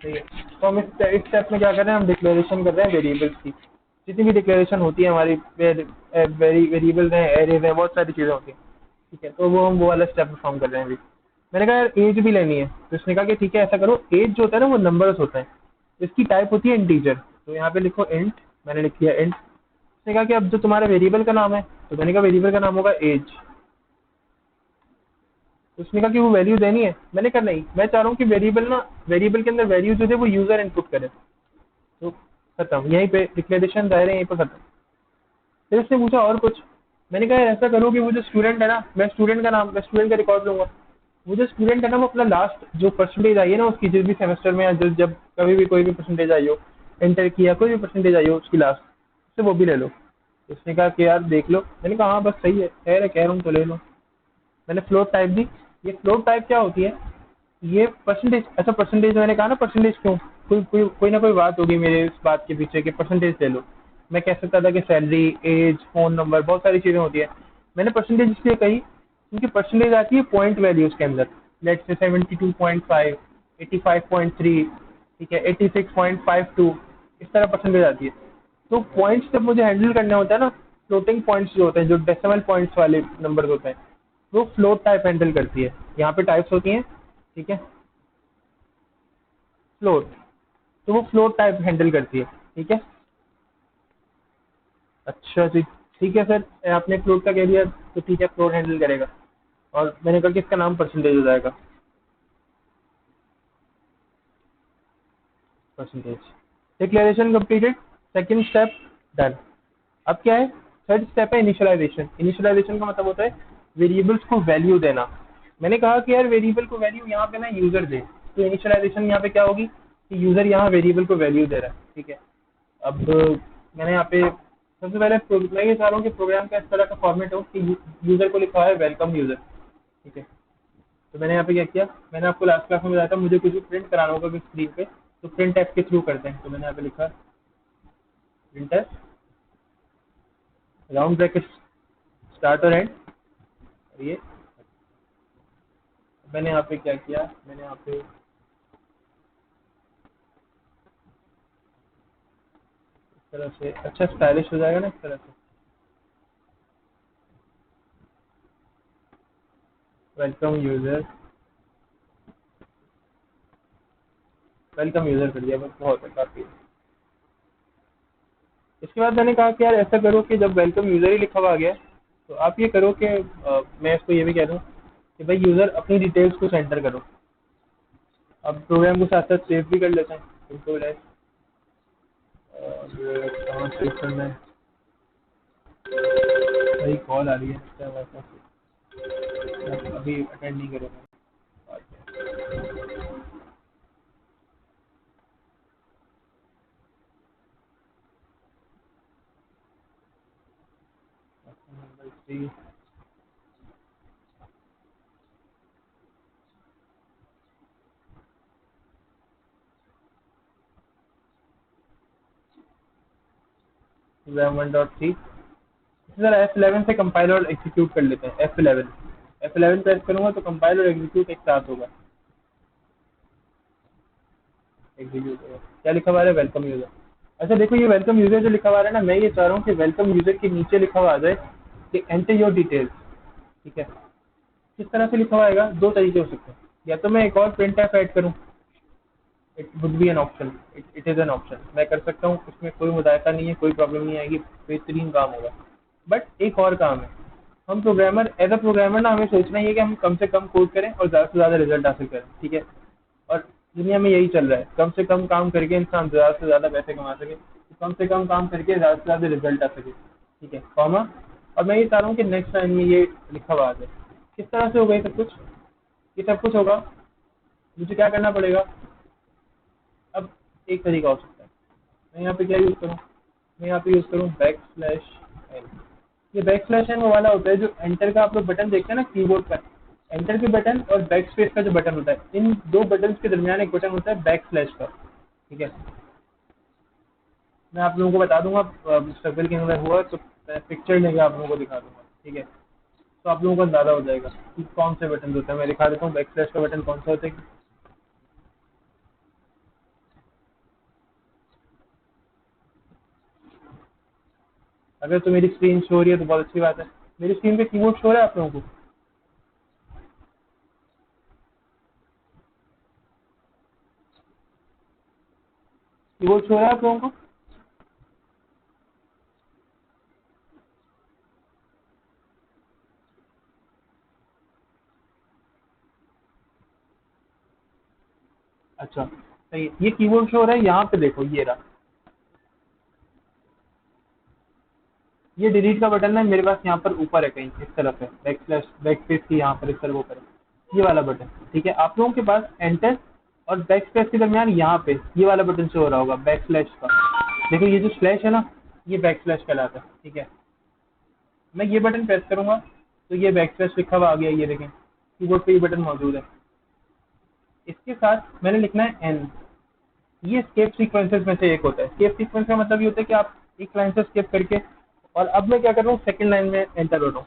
Speaker 1: ठीक है। तो हम इस स्टेप में क्या कर रहे हैं, हम डिक्लेरेशन कर रहे हैं वेरिएबल्स की। जितनी भी डिक्लेरेशन होती है हमारी, वेरिएबल्स हैं, एरेज हैं, बहुत सारी चीज़ें होती हैं, ठीक है। तो वो वाला स्टेप परफॉर्म कर रहे हैं अभी। मैंने कहा यार एज भी लेनी है, तो उसने कहा कि ठीक है ऐसा करो, एज जो होता है ना वो नंबर्स होता है, इसकी टाइप होती है इंटीजर, तो यहाँ पे लिखो इंट। मैंने लिख दिया इंट। उसने कहा कि अब जो तुम्हारा वेरिएबल का नाम है, तो मैंने कहा वेरिएबल का नाम होगा एज। उसने कहा कि वो वैल्यू देनी है। मैंने कहा नहीं, मैं चाह रहा हूँ कि वेरिएबल के अंदर वैल्यू जो है वो यूजर इनपुट करे। तो खत्म, यहीं पे डिक्लेरेशन दायरे यहीं पे खत्म। फिर उसने पूछा और कुछ। मैंने कहा यार ऐसा करो कि वो जो स्टूडेंट है ना, मैं स्टूडेंट का रिकॉर्ड लूंगा। वो जो स्टूडेंट है ना वो अपना लास्ट जो परसेंटेज आई है ना उसकी, जिस भी सेमेस्टर में या जब कभी भी कोई भी परसेंटेज आई हो, इंटर किया कोई भी परसेंटेज आई हो उसकी लास्ट, उससे वो भी ले लो। उसने कहा कि यार देख लो। मैंने कहा हाँ बस सही है, खैर है, कह रहा हूँ तो ले लो। मैंने फ्लोट टाइप दी। ये फ्लोट टाइप क्या होती है, ये परसेंटेज। अच्छा परसेंटेज, मैंने कहा ना परसेंटेज क्यों, कोई ना कोई बात होगी मेरे इस बात के पीछे कि परसेंटेज ले लो। मैं कह सकता था कि सैलरी, एज, फोन नंबर, बहुत सारी चीज़ें होती है। मैंने परसेंटेज इसलिए कही क्योंकि परसेंटेज आती है पॉइंट वैल्यूज के अंदर। लेट्स से 72.5, 85.3, ठीक है, 86.52, इस तरह परसेंटेज आती है। तो पॉइंट्स जब मुझे हैंडल करने होता है ना, फ्लोटिंग पॉइंट्स जो होते हैं, जो डेसिमल पॉइंट्स वाले नंबर होते हैं, वो फ्लोट टाइप हैंडल करती है। यहाँ पे टाइप्स होती हैं, ठीक है, फ्लोट, तो वो फ्लोट टाइप हैंडल करती है, ठीक है। अच्छा जी, ठीक है सर, आपने फ्लोट का कह दिया तो ठीक है, फ्लोट हैंडल करेगा। और मैंने कहा कि इसका नाम परसेंटेज हो जाएगा, percentage. Declaration completed, second step done. अब क्या है, थर्ड स्टेप है इनिशियलाइजेशन। इनिशियलाइजेशन का मतलब होता है वेरिएबल्स को वैल्यू देना। मैंने कहा कि यार वेरिएबल को वैल्यू यहाँ पे ना यूजर दे, तो इनिशियलाइजेशन यहाँ पे क्या होगी कि यूजर यहाँ वेरिएबल को वैल्यू दे रहा है, ठीक है। अब मैंने यहाँ पे सबसे पहले मैं ये चाह रहा हूँ कि प्रोग्राम का इस तरह का फॉर्मेट हो कि यूजर को लिखा है वेलकम यूजर, ठीक है। तो मैंने यहाँ पे क्या किया, मैंने आपको लास्ट क्लास में बताया था मुझे कुछ भी प्रिंट कराना होगा स्क्रीन पे, तो प्रिंट एफ के थ्रू करते हैं। तो मैंने यहाँ पे लिखा प्रिंटर राउंड ब्रैकेट स्टार्ट और एंड, और ये मैंने यहाँ पे क्या किया, मैंने यहाँ पे इस तरह से अच्छा स्टाइलिश हो जाएगा ना इस तरह से। वेलकम यूजर, वेलकम यूजर कर दिया बस, बहुत है काफी। इसके बाद मैंने कहा कि यार ऐसा करो कि जब वेलकम यूजर ही लिखा हुआ आ गया, तो आप ये करो कि मैं इसको ये भी कह दूँ कि भाई यूजर अपनी डिटेल्स को एंटर करो। अब प्रोग्राम को साथ साथ सेव भी कर लेते हैं, कंट्रोल एस, और कहाँ सेव करना है, भाई कॉल आ रही है क्या बात है, अभी अटेंड नहीं करेगा। Number 3, programme 1.3। सर F11 से कंपाइल और एग्जीक्यूट कर लेते हैं। F11 प्रेस करूंगा तो कंपाइल और एग्जीक्यूट एक साथ होगा। एग्जीक्यूट होगा, क्या लिखा हुआ है, वेलकम यूजर। अच्छा देखो ये वेलकम यूजर जो लिखा हुआ है ना, मैं ये चाह रहा हूँ कि वेलकम यूजर के नीचे लिखा हुआ आ जाए कि एंटर योर डिटेल्स। ठीक है, किस तरह से लिखा हुआ आएगा, दो तरीके हो सकते हैं, या तो मैं एक और प्रिंट एफ ऐड करूँ, it would be an option, it is an option, मैं कर सकता हूँ, उसमें कोई मुदायका नहीं है, कोई प्रॉब्लम नहीं आएगी, बेहतरीन काम होगा। बट एक और काम है, हम प्रोग्रामर एज अ प्रोग्रामर ना हमें सोचना ही है कि हम कम से कम कोड करें और ज़्यादा से ज़्यादा रिजल्ट हासिल करें। ठीक है, और दुनिया में यही चल रहा है, कम से कम काम करके इंसान ज़्यादा से ज़्यादा पैसे कमा सके, तो कम से कम काम करके ज़्यादा से ज़्यादा रिजल्ट आ सके। ठीक है, कॉमा, और मैं ये चाह रहा हूँ कि नेक्स्ट लाइन में ये लिखा हुआ आ जाए। किस तरह से होगा ये सब कुछ, ये सब कुछ होगा, मुझे क्या करना पड़ेगा। अब एक तरीका हो सकता है, मैं यहाँ पे क्या यूज़ करूँ, मैं यहाँ पे यूज़ करूँ बैक स्लैश एन। ये बैक स्लैश एन वो वाला होता है जो एंटर का आप लोग बटन देखते हैं ना कीबोर्ड पर, एंटर के बटन और बैक स्पेस का जो बटन होता है, इन दो बटन के दरमियान एक बटन होता है बैक स्लैश का। ठीक है, मैं आप लोगों को बता दूंगा, स्ट्रगल के अंदर हुआ तो पिक्चर लेके आप लोगों को दिखा दूंगा। ठीक है, तो आप लोगों को अंदाजा हो जाएगा कि कौन से बटन होते हैं। मैं दिखा देता हूँ बैक स्लैश का बटन कौन सा होता है। अगर तो मेरी स्क्रीन शो हो रही है तो बहुत अच्छी बात है। मेरी स्क्रीन पे कीबोर्ड शो हो रहा है आप लोगों को, कीबोर्ड शो हो रहा है आप लोगों को। अच्छा सही, ये कीबोर्ड शो हो रहा है, यहाँ पे देखो ये रहा, ये डिलीट का बटन है मेरे पास, यहाँ पर ऊपर है कहीं इस तरफ है, बैक स्लैश बैक स्पेस की यहाँ पर इस तरफ ऊपर है ये वाला बटन। ठीक है, आप लोगों के पास एंटर और बैक स्पेस के दरमियान यहाँ पे ये वाला बटन शो हो रहा होगा बैक स्लैश का। देखो ये जो स्लैश है ना, ये बैक स्लैश कहलाता है। ठीक है, मैं ये बटन प्रेस करूंगा तो ये बैक स्लैश लिखा हुआ आ गया, ये देखें कीबोर्ड पे ये बटन मौजूद है। इसके साथ मैंने लिखना है एन, ये स्केप सीक्वेंसेस में से एक होता है। स्केप सीक्वेंस का मतलब ये होता है कि आप एक लाइन से स्केप करके, और अब मैं क्या कर रहा हूँ, सेकंड लाइन में एंटर हो रहा हूँ।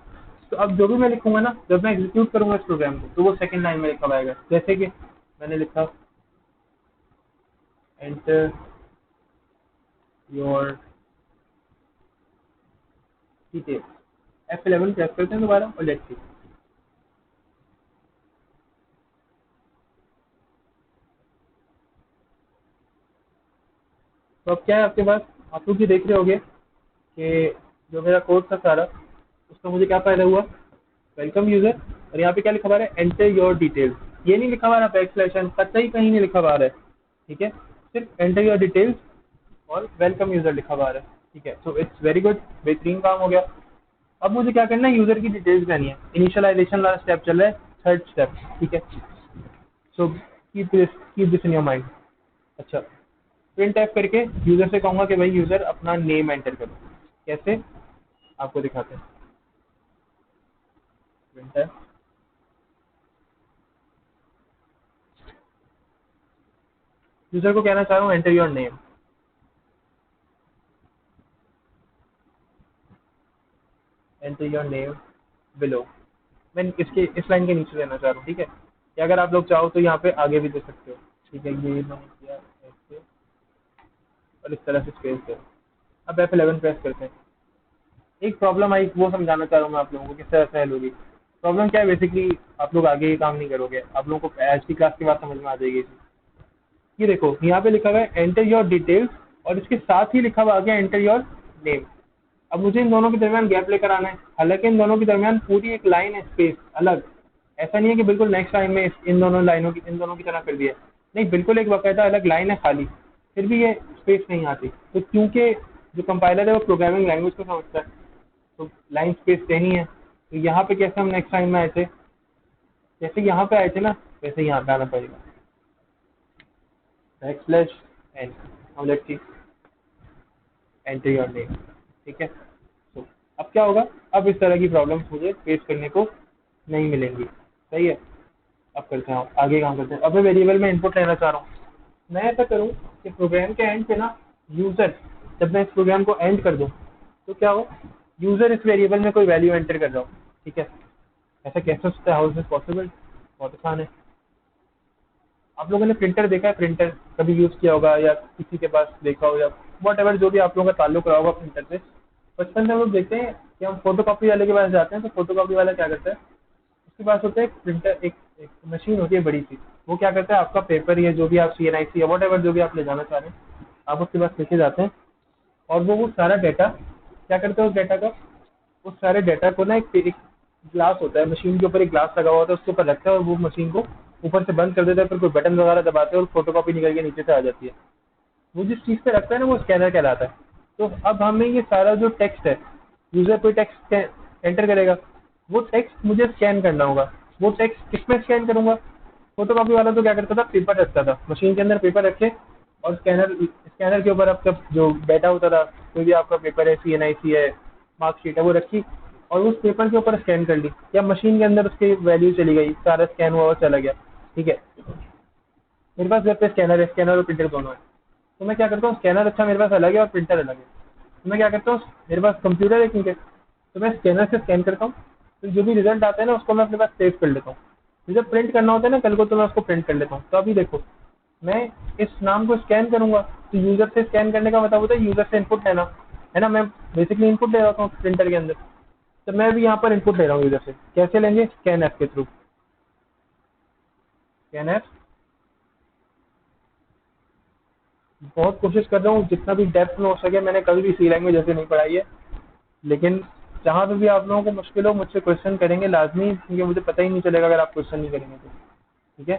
Speaker 1: तो अब जो भी मैं लिखूंगा ना, जब मैं एग्जीक्यूट करूंगा इस प्रोग्राम को, तो वो सेकंड लाइन में लिखा आएगा। जैसे कि मैंने लिखा enter your details, F11 press करते हैं दोबारा और लेट्स सी। तो अब क्या है आपके पास, आप लोग ये देख रहे होंगे कि जो मेरा कोड था सारा, उसका मुझे क्या फायदा हुआ, वेलकम यूजर, और यहाँ पे क्या लिखा हुआ है, एंटर योर डिटेल्स। ये नहीं लिखा हुआ है बैक स्लैश एन, कतई कहीं नहीं लिखा हुआ है। ठीक है, सिर्फ एंटर योर डिटेल्स और वेलकम यूजर लिखा हुआ है। ठीक है, सो इट्स वेरी गुड, बेहतरीन काम हो गया। अब मुझे क्या करना है, यूजर की डिटेल्स करनी है, इनिशियलाइजेशन वाला स्टेप चल रहा है, थर्ड स्टेप। ठीक है, so keep this in your mind. अच्छा, प्रिंट टाइप करके यूजर से कहूंगा कि भाई यूजर अपना नेम एंटर करो। कैसे, आपको दिखाते हैं। प्रिंट टाइप, यूजर को कहना चाह रहा हूँ enter your name. Enter your name below. मैं इसके इस लाइन के नीचे देना चाह रहा हूँ, ठीक है। या अगर आप लोग चाहो तो यहाँ पे आगे भी दे सकते हो, ठीक है। ये मैंने किया ऐसे और इस तरह से स्पेस दो। अब F11 प्रेस करते हैं। एक प्रॉब्लम आई, वो समझाना चाह रहा हूँ मैं आप लोगों को किस तरह से हल होगी। प्रॉब्लम क्या है, बेसिकली आप लोग आगे ये काम नहीं करोगे, आप लोगों को आज की क्लास के बाद समझ में आ जाएगी ये चीज़। ये देखो यहाँ पे लिखा हुआ है एंटर योर डिटेल्स और इसके साथ ही लिखा हुआ आ गया एंटर योर नेम। अब मुझे इन दोनों के दरमियान गैप लेकर आना है, हालांकि इन दोनों के दरमियान पूरी एक लाइन है स्पेस अलग। ऐसा नहीं है कि बिल्कुल नेक्स्ट लाइन में इन दोनों लाइनों की इन दोनों की तरह कर दिया, नहीं, बिल्कुल एक बाकायदा अलग लाइन है खाली, फिर भी ये स्पेस नहीं आती। तो क्योंकि जो कंपाइलर है वो प्रोग्रामिंग लैंग्वेज को समझता है, तो लाइन स्पेस देनी है। तो यहाँ पे कैसे हम नेक्स्ट लाइन में आए थे, जैसे यहाँ पे आए थे ना वैसे यहाँ पे आना पड़ेगा, /n और let's see enter your name, ठीक है। तो अब क्या होगा, अब इस तरह की प्रॉब्लम्स मुझे फेस करने को नहीं मिलेंगी, सही है। अब करते हैं आगे काम करते हैं। अब मैं वेरिएबल में इनपुट लेना चाह रहा हूँ। मैं ऐसा करूँ कि प्रोग्राम के एंड पे ना यूज़र, जब मैं इस प्रोग्राम को एंड कर दूँ तो क्या हो, यूज़र इस वेरिएबल में कोई वैल्यू एंटर कर रहा हो, ठीक है। ऐसा कैसे होता है, हाउ इज दिस पॉसिबल, बहुत आसान है। आप लोगों ने प्रिंटर देखा है, प्रिंटर कभी यूज़ किया होगा या किसी के पास देखा हो या वॉट एवर, जो भी आप लोगों का ताल्लुक रहा होगा प्रिंटर से। बचपन में हम लोग देखते हैं कि हम फोटो कॉपी वाले के पास जाते हैं, तो फोटो कॉपी वाला क्या करता है, उसके पास होता है एक प्रिंटर, एक मशीन होती है बड़ी सी। वो क्या करता है, आपका पेपर या जो भी आप CNIC या वॉट एवर जो भी आप ले जाना चाह रहे हैं, आप उसके पास लेके जाते हैं और वो सारा डाटा क्या करते हैं, उस डाटा का, उस सारे डाटा को ना एक ग्लास होता है, मशीन के ऊपर एक ग्लास लगा हुआ होता है, उसके ऊपर रखता है और वो मशीन को ऊपर से बंद कर देता है, फिर कोई बटन वगैरह दबाते हैं और फोटो कॉपी निकल के नीचे से आ जाती है। वो जिस चीज़ पे रखता है ना वो स्कैनर कहलाता है। तो अब हमें ये सारा जो टेक्स्ट है, यूजर कोई टेक्स्ट एंटर करेगा, वो टेक्स्ट मुझे स्कैन करना होगा। वो टेक्स्ट किसमें स्कैन करूंगा, फोटो कॉपी वाला तो क्या करता था, पेपर रखता था मशीन के अंदर, पेपर रखे और स्कैनर स्कैनर के ऊपर आपका जो बैठा होता था, कोई भी आपका पेपर है, CNIC है, मार्कशीट है, वो रखी और उस पेपर के ऊपर स्कैन कर ली, या मशीन के अंदर उसकी वैल्यू चली गई, सारा स्कैन हुआ और चला गया, ठीक है। मेरे पास घर पे स्कैनर है, स्कैनर और प्रिंटर दोनों है। तो मैं क्या करता हूँ, स्कैनर अच्छा मेरे पास अलग है और प्रिंटर अलग है। तो मैं क्या करता हूँ, मेरे पास कंप्यूटर है क्योंकि, तो मैं स्कैनर से स्कैन करता हूँ, तो जो भी रिजल्ट आता है ना उसको मैं अपने पास सेव कर लेता हूँ। तो जब प्रिंट करना होता है ना कल को, तो मैं उसको प्रिंट कर लेता हूँ। तो अभी देखो, मैं इस नाम को स्कैन करूंगा, तो यूजर से स्कैन करने का मतलब होता है यूजर से इनपुट लेना, है ना। मैं बेसिकली इनपुट ले रहा हूँ प्रिंटर के अंदर, तो मैं भी यहाँ पर इनपुट ले रहा हूँ यूजर से। कैसे लेंगे, स्कैनएफ के थ्रू। स्कैनएफ बहुत कोशिश कर रहा हूँ जितना भी डेप्थ में हो सके, मैंने कभी भी C लैंग्वेज ऐसे नहीं पढ़ाई है, लेकिन जहाँ पे भी आप लोगों को मुश्किल हो मुझसे क्वेश्चन करेंगे लाजमी, क्योंकि मुझे पता ही नहीं चलेगा अगर आप क्वेश्चन नहीं करेंगे तो, ठीक है।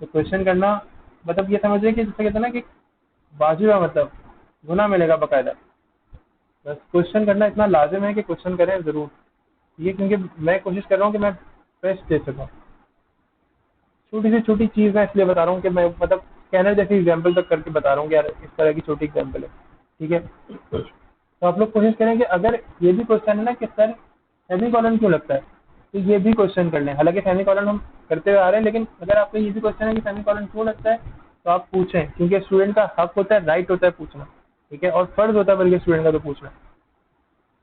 Speaker 1: तो क्वेश्चन करना मतलब ये समझिए कि जैसे कहते हैं ना कि बाजू है, मतलब गुना मिलेगा बाकायदा। बस क्वेश्चन करना इतना लाजिम है कि क्वेश्चन करें ज़रूर, ये क्योंकि मैं कोशिश कर रहा हूँ कि मैं बेस्ट दे सकूँ। छोटी से छोटी चीज़ मैं इसलिए बता रहा हूँ कि मैं मतलब स्कैनर जैसी एग्जाम्पल तक करके बता रहा हूँ कि यार इस तरह की छोटी एग्जाम्पल है, ठीक है। तो आप लोग कोशिश करें कि अगर ये भी क्वेश्चन है ना कि सर सेमीकोलन क्यों लगता है, तो ये भी क्वेश्चन कर लें। हालांकि सेमीकोलन हम करते हुए आ रहे हैं, लेकिन अगर आपको ये भी क्वेश्चन है कि सेमीकोलन क्यों लगता है, तो आप पूछें, क्योंकि स्टूडेंट का हक होता है, राइट होता है पूछना, ठीक है, और फर्ज होता है बल्कि स्टूडेंट का तो पूछना।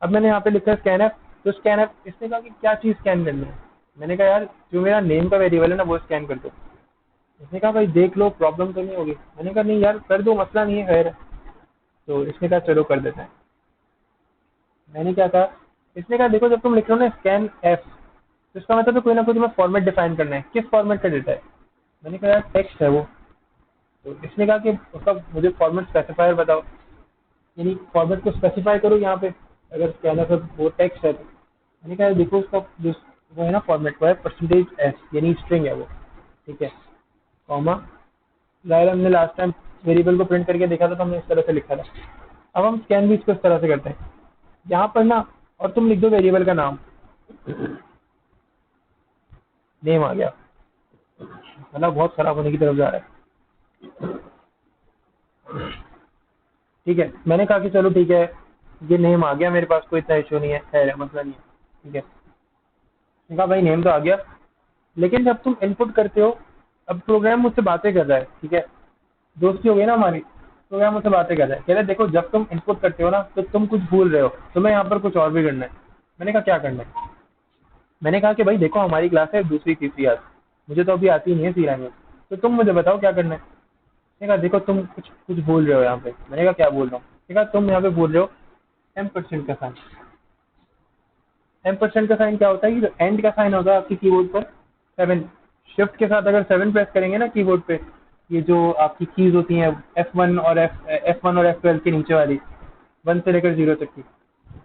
Speaker 1: अब मैंने यहाँ पे लिखा है स्कैनएफ, तो स्कैनएफ इसने कहा कि क्या चीज़ स्कैन करनी है। मैंने कहा यार जो मेरा नेम का वेरिएबल है ना वो स्कैन कर दो। इसने कहा भाई देख लो प्रॉब्लम तो नहीं होगी। मैंने कहा नहीं यार कर दो, मसला नहीं है, खैर। तो इसने कहा चलो कर देते हैं। मैंने क्या कहा, इसने कहा देखो जब तुम लिख रहे हो ना स्कैन एफ, तो इसका मतलब तो कोई ना कोई तुम्हें फॉर्मेट डिफाइन करना है, किस फॉर्मेट का डेटा है। मैंने कहा यार टेक्स्ट है वो। तो इसने कहा कि उसका मुझे फॉर्मेट स्पेसिफायर बताओ, यानी फॉर्मेट को स्पेसिफाई करो यहाँ पे, अगर स्कैन एफ वो टेक्स्ट है तो। मैंने कहा देखो उसका जो वो है ना फॉर्मेट, वो है %s, यानी स्ट्रिंग है वो, ठीक है, कॉमा। जाहिर हमने लास्ट टाइम वेरिएबल को प्रिंट करके देखा था तो हमने इस तरह से लिखा था। अब हम स्कैन भी इसको इस तरह से करते हैं, यहाँ पर ना, और तुम लिख दो वेरिएबल का नाम, नेम आ गया, मतलब बहुत खराब होने की तरफ जा रहा है, ठीक है। मैंने कहा कि चलो ठीक है ये नेम आ गया मेरे पास, कोई इतना इशू नहीं है, खैर है, मसला नहीं है, ठीक है। मैंने कहा भाई नेम तो आ गया, लेकिन जब तुम इनपुट करते हो, अब प्रोग्राम मुझसे बातें कर रहा है, ठीक है, दोस्ती हो गई ना हमारी, प्रोग्राम मुझसे बातें कर रहा है, कह रहा है देखो जब तुम इनपुट करते हो ना तो तुम कुछ भूल रहे हो, तुम्हें यहाँ पर कुछ और भी करना है। मैंने कहा क्या करना है? मैंने कहा कि भाई देखो हमारी क्लास है दूसरी तीसरी आज, मुझे तो अभी आती नहीं है सी लैंग्वेज, तो तुम मुझे बताओ क्या करना है। मैंने कहा देखो तुम कुछ कुछ बोल रहे हो यहाँ पे। मैंने कहा क्या बोल रहा हूँ? मैंने कहा तुम यहाँ पे बोल रहे हो M% का साइन। M% का साइन क्या होता है कि जो एंड का साइन होता है आपकी कीबोर्ड पर 7, शिफ्ट के साथ अगर 7 प्रेस करेंगे ना कीबोर्ड पे, ये जो आपकी कीज होती हैं F1 और F1 और F12 के नीचे वाली, 1 से लेकर 0 तक की,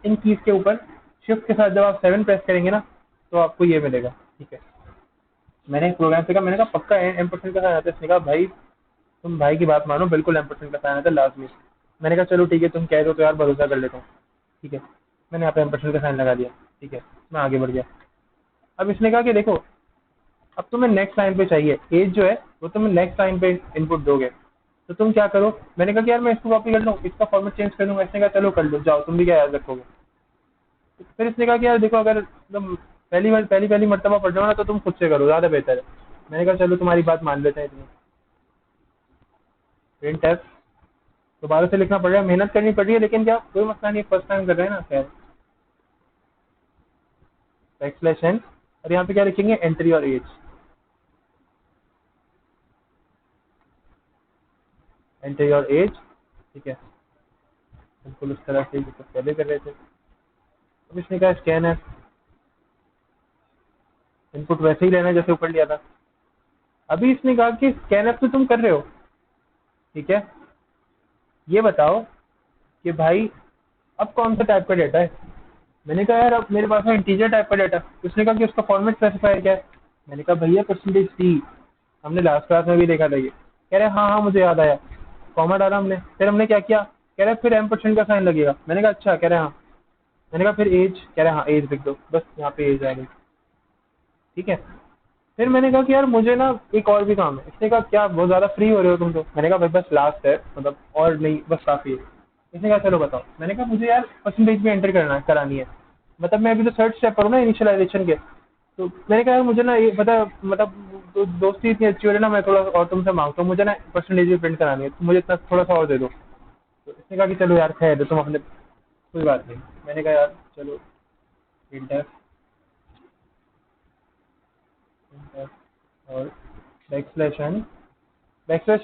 Speaker 1: इन कीज के ऊपर शिफ्ट के साथ जब आप 7 प्रेस करेंगे ना तो आपको ये मिलेगा। ठीक है, मैंने एक प्रोग्राम से कहा, मैंने कहा पक्का M% का साइन आता है? इसने कहा भाई तुम भाई की बात मानो, बिल्कुल M% का साइन आता है लाजमी। मैंने कहा चलो ठीक है तुम कह रहे हो तो यार भरोसा कर लेता हूँ। ठीक है, मैंने यहाँ पे M% का साइन लगा दिया। ठीक है, मैं आगे बढ़ गया। अब इसने कहा कि देखो अब तुम्हें नेक्स्ट लाइन पे चाहिए, एज जो है वो तुम्हें नेक्स्ट लाइन पे इनपुट दोगे, तो तुम क्या करो? मैंने कहा कि यार मैं इसको कॉपी कर लूँ, इसका फॉर्मेट चेंज कर दूंगा। इसने कहा चलो कर लो, जाओ तुम भी क्या याद रखोगे। तो फिर इसने कहा कि यार देखो अगर तुम पहली पहली मरतबा पढ़ रहे हो ना तो तुम खुद से करो, ज़्यादा बेहतर है। मैंने कहा चलो तुम्हारी बात मान लेते हैं इतनी। प्रिंट एफ दोबारा से लिखना पड़ रहा है, मेहनत करनी पड़ रही है, लेकिन क्या कोई मसला नहीं, फर्स्ट टाइम कर रहे हैं ना। खैर \n और यहाँ पे क्या लिखेंगे? एंट्री और एज। एंट्री और एज, ठीक है, बिल्कुल उस तरह से जैसे पहले कर रहे थे। अब इसने कहा स्कैन है, इनपुट वैसे ही लेना है जैसे ऊपर लिया था। अभी इसने कहा कि स्कैन एफ तो तुम कर रहे हो, ठीक है, ये बताओ कि भाई अब कौन सा टाइप का डेटा है। मैंने कहा यार अब मेरे पास है इंटीजर टाइप का डेटा। उसने कहा कि उसका फॉर्मेट स्पेसिफायर क्या है? मैंने कहा भैया %C, हमने लास्ट क्लास में भी देखा था ये। कह रहे हाँ हाँ मुझे याद आया, कॉमा डाला हमने, फिर हमने क्या किया? कह रहे फिर M% का साइन लगेगा। मैंने कहा अच्छा। कह रहे हाँ। मैंने कहा फिर एज? कह रहे हाँ एज लिख दो, बस यहाँ पे एज आएगी। ठीक है, फिर मैंने कहा कि यार मुझे ना एक और भी काम है। इसने कहा क्या बहुत ज़्यादा फ्री हो रहे हो तुम तो? मैंने कहा भाई बस लास्ट है, मतलब और नहीं, बस काफ़ी है। इसने कहा चलो बताओ। मैंने कहा मुझे यार परसेंटेज भी एंटर करानी है, मतलब मैं अभी तो थर्ड स्टेप पर हूँ ना इनिशियलाइजेशन के। तो मैंने कहा यार मुझे ना ये पता, मतलब दोस्ती इतनी अच्छी हो रही है ना, मैं थोड़ा और तुमसे मांगता हूँ, मुझे ना परसेंटेज भी प्रिंट करानी है, तो मुझे इतना थोड़ा सा और दे दो। तो इसने कहा कि चलो यार खैर है तुम अपने, कोई बात नहीं। मैंने कहा यार चलो प्रिंट और बैकस्लैश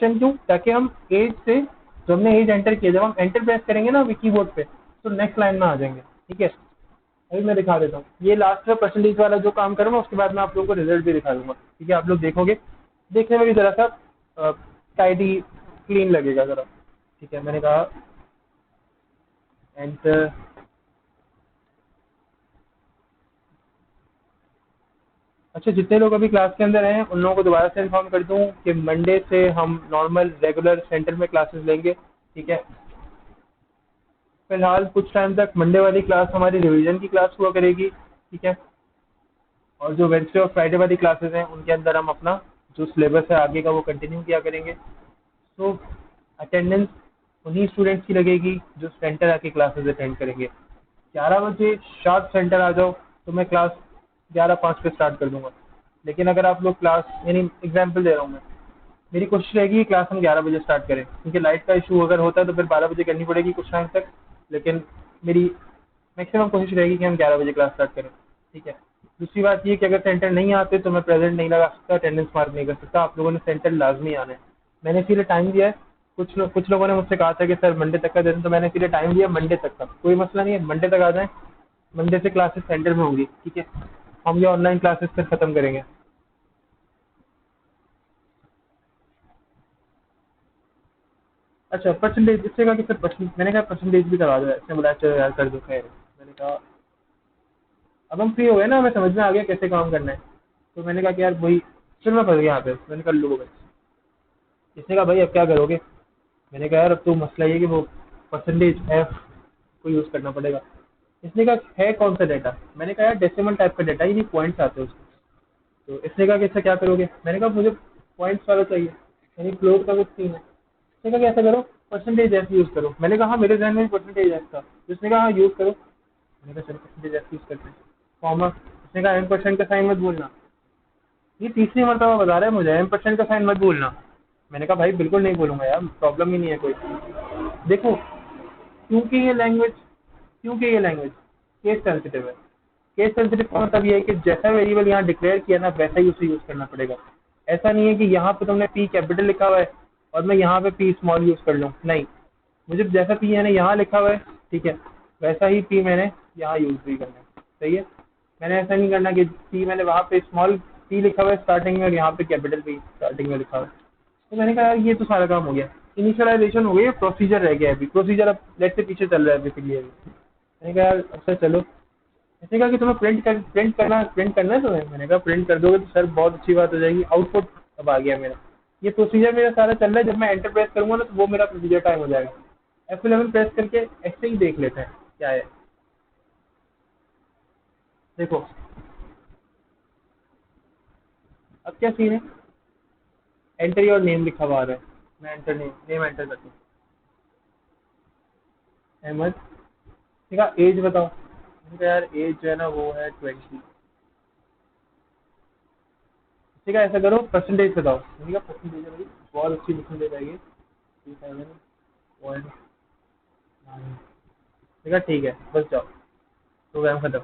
Speaker 1: n क्यों? ताकि हम एज से, जो हमने एज एंटर किया, जब हम एंटर प्रेस करेंगे ना कीबोर्ड पे, तो नेक्स्ट लाइन में आ जाएंगे। ठीक है, अभी मैं दिखा देता हूँ ये लास्ट में परसेंटेज वाला जो काम करूँगा, उसके बाद मैं आप लोगों को रिजल्ट भी दिखा दूंगा। ठीक है, आप लोग देखोगे, देखने में भी जरा सा टाइडी क्लीन लगेगा जरा। ठीक है, मैंने कहा एंटर। अच्छा, जितने लोग अभी क्लास के अंदर हैं उन लोगों को दोबारा से इन्फॉर्म कर दूं कि मंडे से हम नॉर्मल रेगुलर सेंटर में क्लासेस लेंगे। ठीक है, फिलहाल कुछ टाइम तक मंडे वाली क्लास हमारी रिवीजन की क्लास हुआ करेगी। ठीक है, और जो वेडनेसडे और फ्राइडे वाली क्लासेस हैं उनके अंदर हम अपना जो सिलेबस है आगे का वो कंटिन्यू किया करेंगे। तो अटेंडेंस उन्हीं स्टूडेंट्स की लगेगी जो सेंटर आके क्लासेस अटेंड करेंगे। 11 बजे शार्प सेंटर आ जाओ, तो मैं क्लास 11:05 पे स्टार्ट कर दूंगा। लेकिन अगर आप लोग क्लास, यानी एग्जाम्पल दे रहा हूँ मैं, मेरी कोशिश रहेगी कि क्लास हम 11 बजे स्टार्ट करें, क्योंकि लाइट का इशू अगर होता है तो फिर 12 बजे करनी पड़ेगी कुछ टाइम तक। लेकिन मेरी मैक्सिमम कोशिश रहेगी कि हम 11 बजे क्लास स्टार्ट करें। ठीक है, दूसरी बात ये कि अगर सेंटर नहीं आते तो मैं प्रेजेंट नहीं लगा सकता, अटेंडेंस मार्क नहीं कर सकता। आप लोगों ने सेंटर लाजमी आना है, मैंने इसीलिए टाइम दिया है। कुछ लोगों ने मुझसे कहा था कि सर मंडे तक का दे दें, तो मैंने इसीलिए टाइम दिया मंडे तक का। कोई मसला नहीं है, मंडे तक आ जाएं, मंडे से क्लासेस सेंटर में होंगी। ठीक है, हम ये ऑनलाइन क्लासेस फिर खत्म करेंगे। अच्छा, परसेंटेज इससे कहा कि सर परसेंट, मैंने कहा परसेंटेज भी करवा दो। इसने बोला चलो यार कर दो खैर। मैंने कहा अब हम फ्री हो गए ना, हमें समझ में आ गया कैसे काम करना है। तो मैंने कहा कि यार वही, फिर मैं फंस गया यहाँ पे। मैंने कर लो बस। इसने कहा भाई अब क्या करोगे? मैंने कहा यार अब तो मसला ये है कि वो %f को यूज़ करना पड़ेगा। इसने कहा है कौन सा डाटा? मैंने कहा यार डेसिमल टाइप का डाटा, ये पॉइंट्स आते हैं उसमें। तो इसने कहा कि इससे क्या करोगे? मैंने कहा मुझे पॉइंट्स वाला चाहिए, यानी फ्लोट का कुछ सीन है। इसने कहा कैसे करो? %f यूज़ करो। मैंने कहा हाँ मेरे जहन में भी %f था। तो इसने कहा हाँ यूज़ करो। मैंने कहा चलो %f यूज़ करते हैं। कॉमा, इसने कहा M% का साइन मत भूलना। ये तीसरी मरतबा बता रहा है मुझे M% का साइन मत भूलना। मैंने कहा भाई बिल्कुल नहीं बोलूँगा यार, प्रॉब्लम ही नहीं है कोई। देखो क्योंकि ये लैंग्वेज केस सेंसिटिव है। केस सेंसिटिव का मतलब ये है कि जैसा वेरिएबल यहाँ डिक्लेयर किया ना वैसा ही उसे यूज करना पड़ेगा। ऐसा नहीं है कि यहाँ पे तुमने पी कैपिटल लिखा हुआ है और मैं यहाँ पे पी स्मॉल यूज कर लूँ, नहीं, मुझे जैसा पी मैंने यहाँ लिखा हुआ है, ठीक है, वैसा ही पी मैंने यहाँ यूज भी करना है, सही है। मैंने ऐसा नहीं करना कि पी मैंने वहाँ पे स्मॉल पी लिखा हुआ है स्टार्टिंग में और यहाँ पे कैपिटल पी स्टार्टिंग में लिखा हुआ है। तो मैंने कहा यार ये तो सारा काम हो गया, इनिशियलाइजेशन हो गई, प्रोसीजर रह गया अभी, प्रोसीजर अब लेट से पीछे चल रहा है बेसिकली अभी। मैंने कहा यार अच्छा चलो, इसने कहा कि तुम्हें प्रिंट करना है तुम्हें। मैंने कहा प्रिंट कर दोगे तो सर बहुत अच्छी बात हो जाएगी, आउटपुट अब आ गया मेरा, ये प्रोसीजर मेरा सारा चल रहा है, जब मैं एंटर प्रेस करूंगा ना तो वो मेरा प्रोसीजर टाइम हो जाएगा। F11 प्रेस करके ऐसे ही देख लेते हैं क्या है। देखो अब क्या सीन है, एंटर योर नेम लिखा हुआ आ रहा है, मैं एंटर नेम एंटर करता हूँ, अहमद। ठीक है, एज बताओ। मैंने कहा यार एज जो है ना वो है 20। ठीक है, ऐसा करो परसेंटेज बताओ। मैंने कहा परसेंटेज है भाई, बहुत अच्छी परसेंटेज आएगी 37.9। ठीक है ठीक है, बस जाओ, प्रोग्राम खत्म।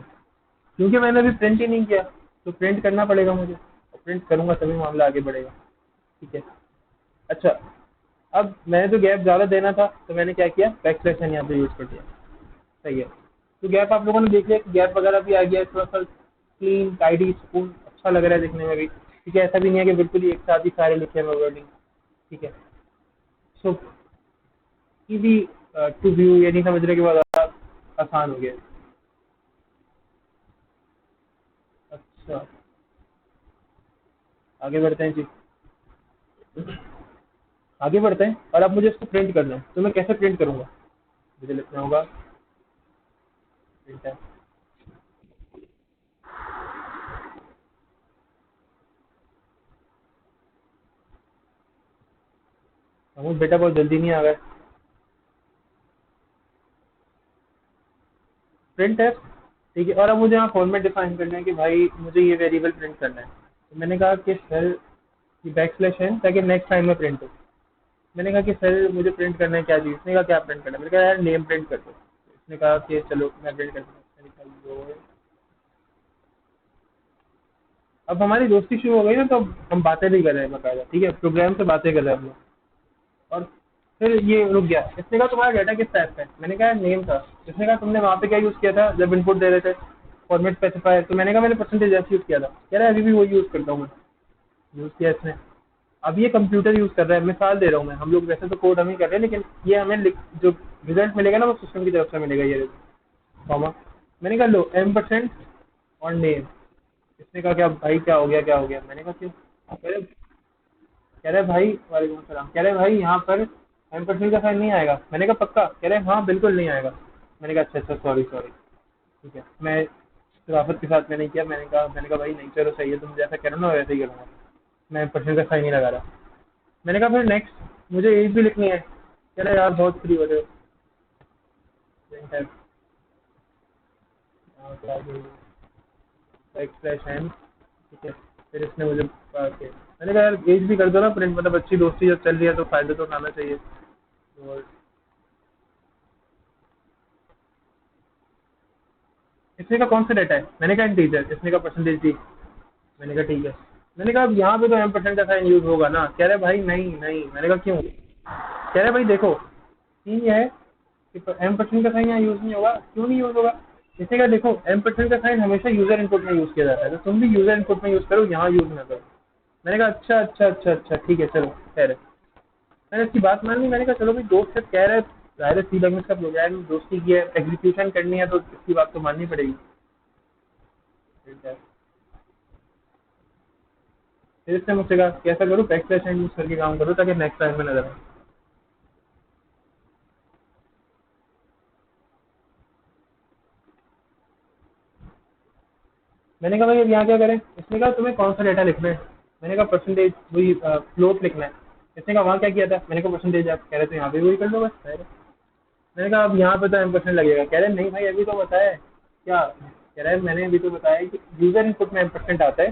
Speaker 1: क्योंकि मैंने अभी प्रिंट ही नहीं किया तो प्रिंट करना पड़ेगा मुझे, और प्रिंट करूंगा तभी मामला आगे बढ़ेगा। ठीक है, अच्छा, अब मैंने तो गैप ज़्यादा देना था तो मैंने क्या किया, बैक स्लैश एन यहाँ पे यूज़ कर दिया, सही है। तो गैप आप लोगों ने देख लिया कि गैप वगैरह भी आ गया है, थोड़ा सा क्लीन टाइडी सुकून अच्छा लग रहा है देखने में भी। ठीक है, ऐसा भी नहीं है कि बिल्कुल ही एक साथ ही सारे लिखे हैं वर्डिंग। ठीक है, सो इजी टू व्यू, ये नहीं समझने के बाद आसान हो गया। अच्छा, आगे बढ़ते हैं जी, आगे बढ़ते हैं। और अब मुझे इसको प्रिंट करना है, तो मैं कैसे प्रिंट करूंगा, मुझे लिखना होगा प्रिंट है। बेटा बहुत जल्दी नहीं आ गया, प्रिंट है। ठीक है, और अब मुझे यहाँ फॉर्मेट डिफाइन करना है कि भाई मुझे ये वेरिएबल प्रिंट करना है। तो मैंने कहा कि सर ये बैक स्लैश है ताकि नेक्स्ट टाइम में प्रिंट हो। मैंने कहा कि सर मुझे प्रिंट करना है क्या चीज़, इसने कहा क्या प्रिंट करना है। मैंने कहा यार नेम प्रिंट कर दो। इसने कहा कि चलो मैं प्रिंट कर दूँ। मैंने कहा अब हमारी दोस्ती शुरू हो गई ना, तो अब हम बातें भी कर रहे हैं बकायदा, ठीक है, प्रोग्राम से बातें कर रहे हैं हम लोग। और फिर ये रुक गया, इसने कहा तुम्हारा डाटा किस टाइप का है। मैंने कहा नेम था। इसने कहा तुमने वहाँ पे क्या यूज़ किया था जब इनपुट दे रहे थे, फॉर्मेट स्पेसिफायर। तो मैंने कहा मैंने परसेंटेज एस यूज़ किया था। कह रहा है अभी भी वही यूज़ करता हूँ मैं। यूज़ किया इसने, अब ये कंप्यूटर यूज़ कर रहा है, मिसाल दे रहा हूँ मैं, हम लोग वैसे तो कोड हम ही कर रहे हैं, लेकिन ये हमें जो रिजल्ट मिलेगा ना वो सिस्टम की तरफ से मिलेगा, ये कॉमा। मैंने कहा लो M% और नेम। इसने कहा क्या भाई क्या हो गया क्या हो गया। मैंने कहा क्यों, कह रहे भाई वालेकुम सलाम, कह रहे भाई यहाँ पर M% का साइन नहीं आएगा। मैंने कहा पक्का, कह रहे हाँ बिल्कुल नहीं आएगा। मैंने कहा अच्छा अच्छा सॉरी सॉरी, ठीक है, मैं शराफत के साथ मैंने किया। मैंने कहा भाई नहीं चलो सही है, तुम जैसा कह रहे हो ना वैसे ही करूँगा, मैं M% का साइन नहीं लगा रहा। मैंने कहा फिर नेक्स्ट मुझे एज भी लिखनी है। कह रहे यार बहुत फ्री हो रहे हो, एक्सप्रेशन, ठीक है। फिर इसने मुझे कहा कि मैंने कहा यार एज भी कर दो ना प्रिंट, मतलब अच्छी दोस्ती जब चल रही है तो फायदा तो उठाना चाहिए। और इसने का कौन सा डाटा है। मैंने कहा इंटीजर। इसने का परसेंटेज दी। मैंने कहा ठीक है। मैंने कहा अब यहाँ पे तो M% का साइन यूज होगा ना। कह रहे भाई नहीं नहीं। मैंने कहा क्यों। कह रहे भाई देखो सीन ये है कि M% का साइन यहाँ यूज नहीं होगा। क्यों नहीं यूज होगा। इसने कहा देखो M% का साइन हमेशा यूजर इनपुट में यूज किया जाता है, तो तुम भी यूजर इनपुट में यूज करो, यहाँ यूज ना करो। मैंने कहा अच्छा अच्छा अच्छा अच्छा ठीक है चलो कह रहे। मैंने इसकी बात मान ली। मैंने कहा चलो भाई दोस्त से कह रहे ज़ाहिर है सी लैंग्वेज का प्रोग्राम दोस्ती की है, एग्जीक्यूशन करनी है तो इसकी बात तो माननी पड़ेगी। फिर इसने मुझसे कहा कैसा करूँ, बैक स्लैश एन यूज करके काम करो ताकि नेक्स्ट टाइम में नजर आए। मैंने कहा भाई अब यहाँ क्या करें। इसने कहा तुम्हें कौन सा डेटा लिखना है। मैंने कहा परसेंटेज वही फ्लोट लिखना है। इसने कहा वहाँ क्या किया था। मैंने कहा परसेंटेज। आप कह रहे थे यहाँ पे वही कर लो बस। मैंने कहा अब यहाँ पे तो M% लगेगा। कह रहे नहीं भाई अभी तो बताया है क्या। कह रहा है मैंने अभी तो बताया है कि यूजर इनपुट में M% आता है,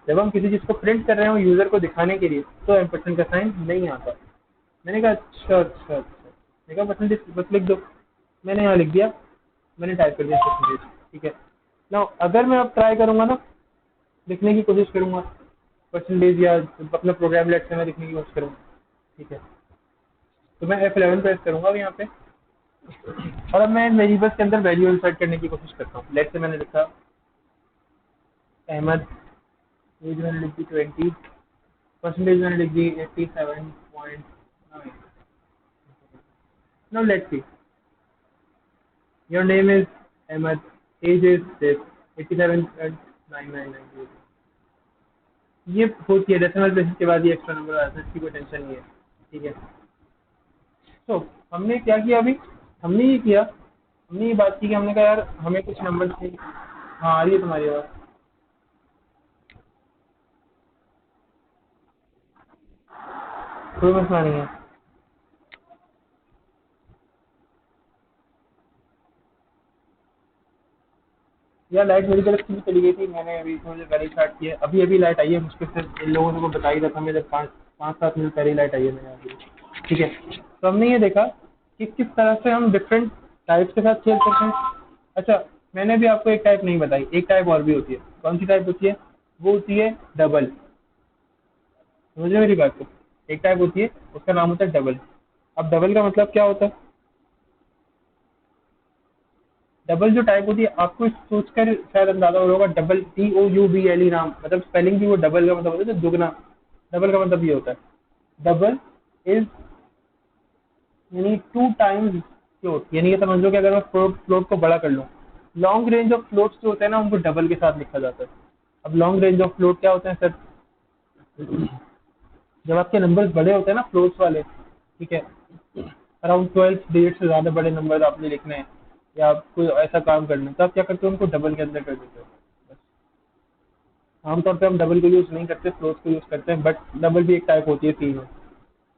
Speaker 1: जब हम किसी चीज़ को प्रिंट कर रहे हो यूजर को दिखाने के लिए तो M% का साइन नहीं आता। मैंने कहा अच्छा अच्छा अच्छा। मैंने कहा परसेंटेज बस लिख दो। मैंने यहाँ लिख दिया, मैंने टाइप कर दिया परसेंटेज, ठीक है। ना अगर मैं अब ट्राई करूंगा ना, लिखने की कोशिश करूंगा परसेंटेज या अपना प्रोग्राम लेट से मैं लिखने की कोशिश करूंगा, ठीक है। तो मैं F11 प्रेस करूंगा अब यहाँ पे, और अब मैं इन वेरिएबल्स के अंदर वैल्यू इंसर्ट करने की कोशिश करता हूँ। लेट से मैंने लिखा अहमद, एज मैंने लिख दी 20, परसेंटेज मैंने लिख दी 87.9। Now let's see, your name is Ahmed, age is this 87.999। ये होती है डेसिमल प्लेसेस के बाद ये एक्स्ट्रा नंबर आता है, इसकी कोई टेंशन नहीं है, ठीक है। तो हमने क्या किया अभी, हमने ये किया, हमने ये बात की कि हमने कहा यार हमें कुछ नंबर चाहिए। हाँ आ रही है तुम्हारी आवाज़, कोई मसला नहीं है। यार लाइट मेरी तरफ से भी चली गई थी, मैंने अभी थोड़ी देर पहले स्टार्ट किया, अभी अभी लाइट आई है, मुश्किल से इन लोगों को बता ही रहा था मैं, जब 5-7 मिनट पहले लाइट आई है मेरे यहाँ पे, ठीक है। तो हमने ये देखा कि किस तरह से हम डिफरेंट टाइप्स के साथ खेल सकते हैं। अच्छा, मैंने भी आपको एक टाइप नहीं बताई, एक टाइप और भी होती है। कौन सी टाइप होती है? वो होती है डबल। समझ रहे मेरी बात को? एक टाइप होती है, उसका नाम होता है डबल। अब डबल का मतलब क्या होता है? डबल जो टाइप होती है, आपको सोचकर शायद अंदाजा हो होगा, डबल DOUBLE नाम, मतलब स्पेलिंग भी वो डबल का मतलब होता है दुगना। डबल का मतलब ये होता है, डबल इज यानी 2 टाइम्स फ्लोट, यानी ये समझ लो कि अगर मैं फ्लोट को बड़ा कर लूँ, लॉन्ग रेंज ऑफ फ्लोट्स जो होते हैं ना उनको डबल के साथ लिखा जाता है। अब लॉन्ग रेंज ऑफ फ्लोट क्या होते हैं सर? जब आपके नंबर्स बड़े होते हैं ना फ्लोट्स वाले, ठीक है, अराउंड 12 डिजिट से ज़्यादा बड़े नंबर आपने लिखने हैं या आप कोई ऐसा काम करना है, तो आप क्या करते हो, उनको डबल के अंदर कर देते हो। बस। आमतौर पे हम डबल को यूज़ नहीं करते, फ्लोट्स को यूज़ करते हैं, बट डबल भी एक टाइप होती है सी में।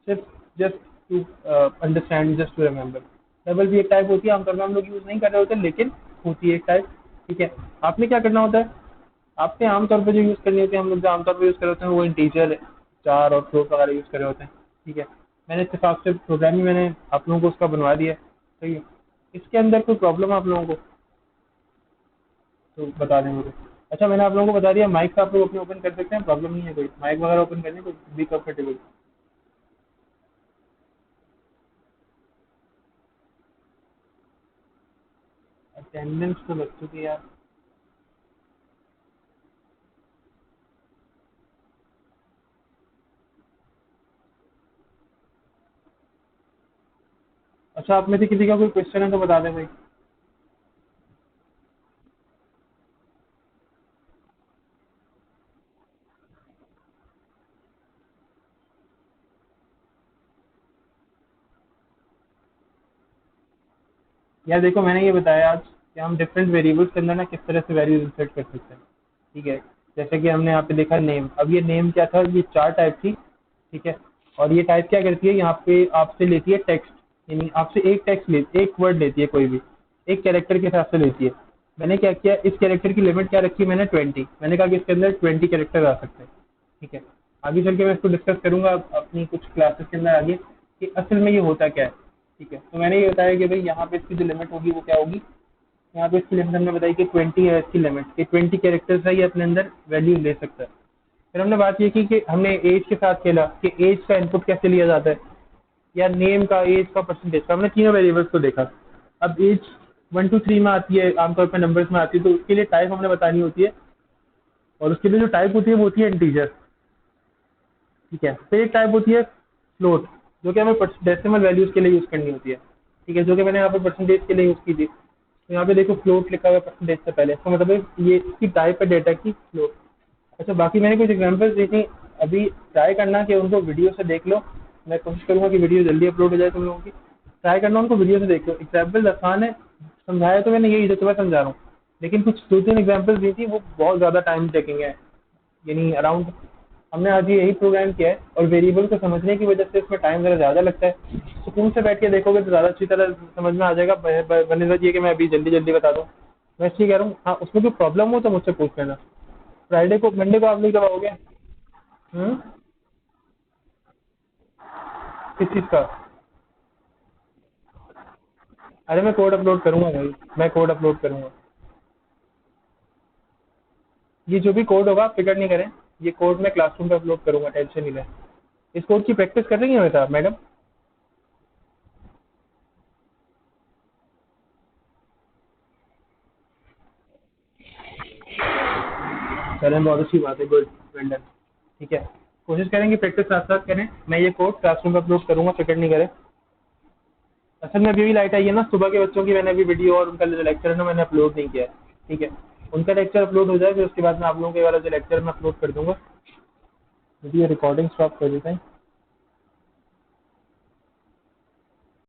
Speaker 1: सिर्फ just to understand, just to remember, double भी एक टाइप होती है, आमतौर पर हम लोग यूज़ नहीं कर रहे होते, लेकिन होती है एक टाइप, ठीक है। आपने क्या करना होता है, आपने आमतौर पर जो यूज़ करनी होती है, हम लोग जो आमतौर पर यूज़ कर रहे होते हैं वो इंटीजर, चार और फ्लोट वगैरह यूज़ कर रहे होते हैं, ठीक है। मैंने इत्तेफाक से प्रोग्रामिंग मैंने आप लोगों को उसका बनवा दिया है, सही है। इसके अंदर कोई प्रॉब्लम है आप लोगों को तो बता दें मुझे। अच्छा, मैंने आप लोगों को बता दिया, माइक आप लोग अपने ओपन कर सकते हैं, प्रॉब्लम नहीं है कोई, माइक वगैरह ओपन करने को बी कंफर्टेबल। अटेंडेंस तो लग चुकी है यार। अच्छा, आप में से किसी का कोई क्वेश्चन है तो बता दें भाई। यार देखो, मैंने ये बताया आज कि हम डिफरेंट वेरिएबल्स के अंदर ना किस तरह से वैल्यूज इंसर्ट कर सकते हैं, ठीक है। जैसे कि हमने यहाँ पे देखा नेम, अब ये नेम क्या था, ये 4 टाइप थी, ठीक है। और ये टाइप क्या करती है, यहाँ पे आपसे लेती है टेक्स्ट, यानी आपसे एक टेक्स्ट लेती, एक वर्ड लेती है, कोई भी एक कैरेक्टर के हिसाब से लेती है। मैंने क्या किया, इस कैरेक्टर की लिमिट क्या रखी मैंने 20, मैंने कहा कि इसके अंदर 20 कैरेक्टर आ सकते हैं, ठीक है। आगे चल के मैं इसको डिस्कस करूंगा अपनी कुछ क्लासेस के अंदर आगे कि असल में ये होता क्या है, ठीक है। तो मैंने ये बताया कि भाई यहाँ पे इसकी जो लिमिट होगी वो क्या होगी, यहाँ पे इसकी लिमिट हमने बताई कि 20 है इसकी लिमिट, कि 20 कैरेक्टर्स है ये अपने अंदर वैल्यू ले सकता है। फिर हमने बात ये की कि हमने एज के साथ खेला कि एज का इनपुट कैसे लिया जाता है, या नेम का, एज का, परसेंटेज का, हमने तीनों वेरिएबल्स को देखा। अब एज 1 2 3 में आती है, आमतौर पर नंबर्स में आती है, तो उसके लिए टाइप हमने बतानी होती है, और उसके लिए जो टाइप होती है वो होती है इंटीजर, ठीक है। फिर एक टाइप होती है फ्लोट, जो कि हमें डेसिमल वैल्यूज के लिए यूज करनी होती है, ठीक है, जो कि मैंने यहाँ पे परसेंटेज के लिए यूज की थी। तो यहाँ पे देखो फ्लोट लिखा हुआ है परसेंटेज से पहले, इसका मतलब है ये इसकी टाइप है डेटा की फ्लोट। अच्छा, बाकी मैंने कुछ एग्जांपल्स दी थी, अभी ट्राई करना कि उनको वीडियो से देख लो, मैं कोशिश करूंगा कि वीडियो जल्दी अपलोड हो जाए तुम लोगों की। ट्राई करना उनको वीडियो से देख लो, एग्जाम्पल आसान है, समझाया तो मैंने यही जो तुम्हें समझा रहा हूँ, लेकिन कुछ 2 3 एग्जाम्पल्स दी थी वो बहुत ज़्यादा टाइम टेकिंग है, यानी अराउंड हमने आज यही प्रोग्राम किया है, और वेरिएबल को समझने की वजह से इसमें टाइम ज़रा ज़्यादा लगता है। सुकून से बैठ के देखोगे तो ज़्यादा अच्छी तरह समझ में आ जाएगा, बनस्बत ये कि मैं अभी जल्दी जल्दी बता दूँ। मैं इसलिए कह रहा हूँ, हाँ उसमें कोई प्रॉब्लम हो तो मुझसे पूछ लेना। फ्राइडे को, मंडे को आप लोग कब आओगे? हम्म, किस चीज़ का? अरे मैं कोड अपलोड करूंगा भाई, मैं कोड अपलोड करूंगा। ये जो भी कोड होगा आप फिक्र नहीं करें, ये कोड मैं क्लासरूम पे अपलोड करूंगा, टेंशन नहीं लें। इस कोड की प्रैक्टिस कर रही हैं बेटा मैडम? चलें, बहुत अच्छी बात है, गुड, वेल डन। ठीक है, कोशिश करेंगे प्रैक्टिस साथ साथ करें। मैं ये कोड क्लासरूम पे अपलोड करूंगा, फिक्र नहीं करें। असल में अभी भी लाइट आई है ना, सुबह के बच्चों की मैंने अभी वीडियो और उनका जो लेक्चर है ना मैंने अपलोड नहीं किया है। ठीक है, उनका लेक्चर अपलोड हो जाए फिर उसके बाद मैं आप लोगों के वाला जो लेक्चर मैं अपलोड कर दूंगा। वीडियो रिकॉर्डिंग स्टॉप कर देता है।